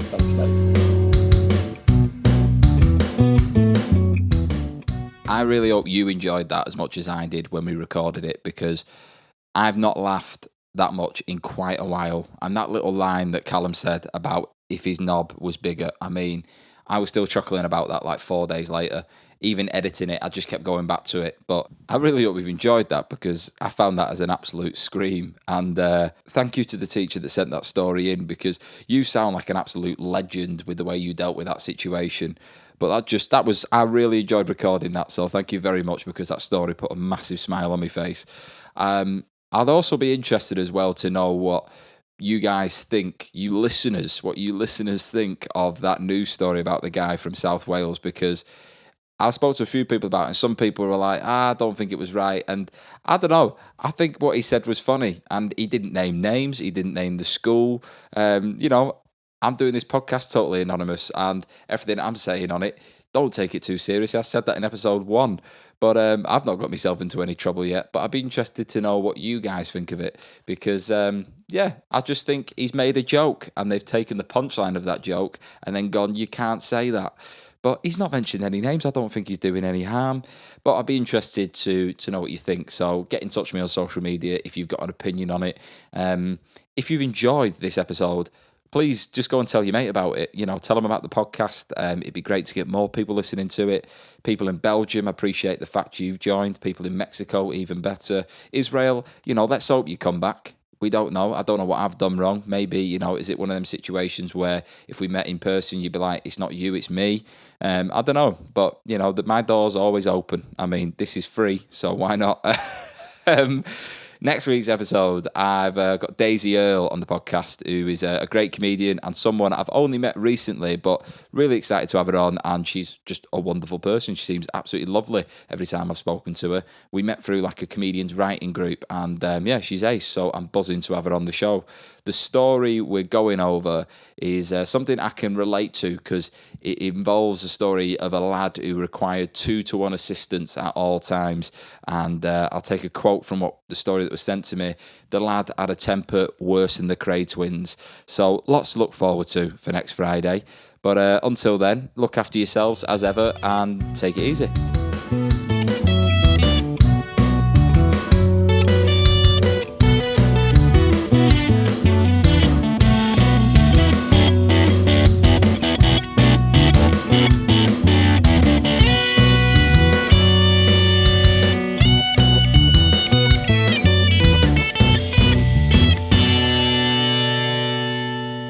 Thanks, mate. I really hope you enjoyed that as much as I did when we recorded it, because I've not laughed that much in quite a while. And that little line that Callum said about if his knob was bigger, I mean, I was still chuckling about that like 4 days later. Even editing it, I just kept going back to it. But I really hope we've enjoyed that, because I found that as an absolute scream. And thank you to the teacher that sent that story in, because you sound like an absolute legend with the way you dealt with that situation. But I really enjoyed recording that. So thank you very much, because that story put a massive smile on my face. I'd also be interested as well to know what you guys think, what you listeners think of that news story about the guy from South Wales, because I spoke to a few people about it, and some people were like, I don't think it was right. And I don't know. I think what he said was funny, and he didn't name names. He didn't name the school. I'm doing this podcast totally anonymous, and everything I'm saying on it, don't take it too seriously. I said that in episode 1, but I've not got myself into any trouble yet. But I'd be interested to know what you guys think of it, because, I just think he's made a joke, and they've taken the punchline of that joke and then gone, you can't say that. But he's not mentioned any names. I don't think he's doing any harm. But I'd be interested to know what you think. So get in touch with me on social media if you've got an opinion on it. If you've enjoyed this episode, please just go and tell your mate about it. Tell them about the podcast. It'd be great to get more people listening to it. People in Belgium appreciate the fact you've joined. People in Mexico, even better. Israel, let's hope you come back. We don't know. I don't know what I've done wrong. Maybe, is it one of them situations where if we met in person, you'd be like, it's not you, it's me. I don't know. But, my door's always open. I mean, this is free, so why not? Next week's episode, I've got Daisy Earle on the podcast, who is a great comedian and someone I've only met recently, but really excited to have her on. And she's just a wonderful person. She seems absolutely lovely every time I've spoken to her. We met through like a comedian's writing group, and she's ace. So I'm buzzing to have her on the show. The story we're going over is something I can relate to, because it involves a story of a lad who required 2-to-1 assistance at all times. And I'll take a quote from the story that was sent to me. The lad had a temper worse than the Cray twins. So lots to look forward to for next Friday. But until then, look after yourselves as ever and take it easy.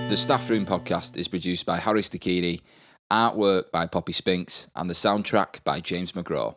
The Staff Room podcast is produced by Harry Stakini, artwork by Poppy Spinks, and the soundtrack by James McGraw.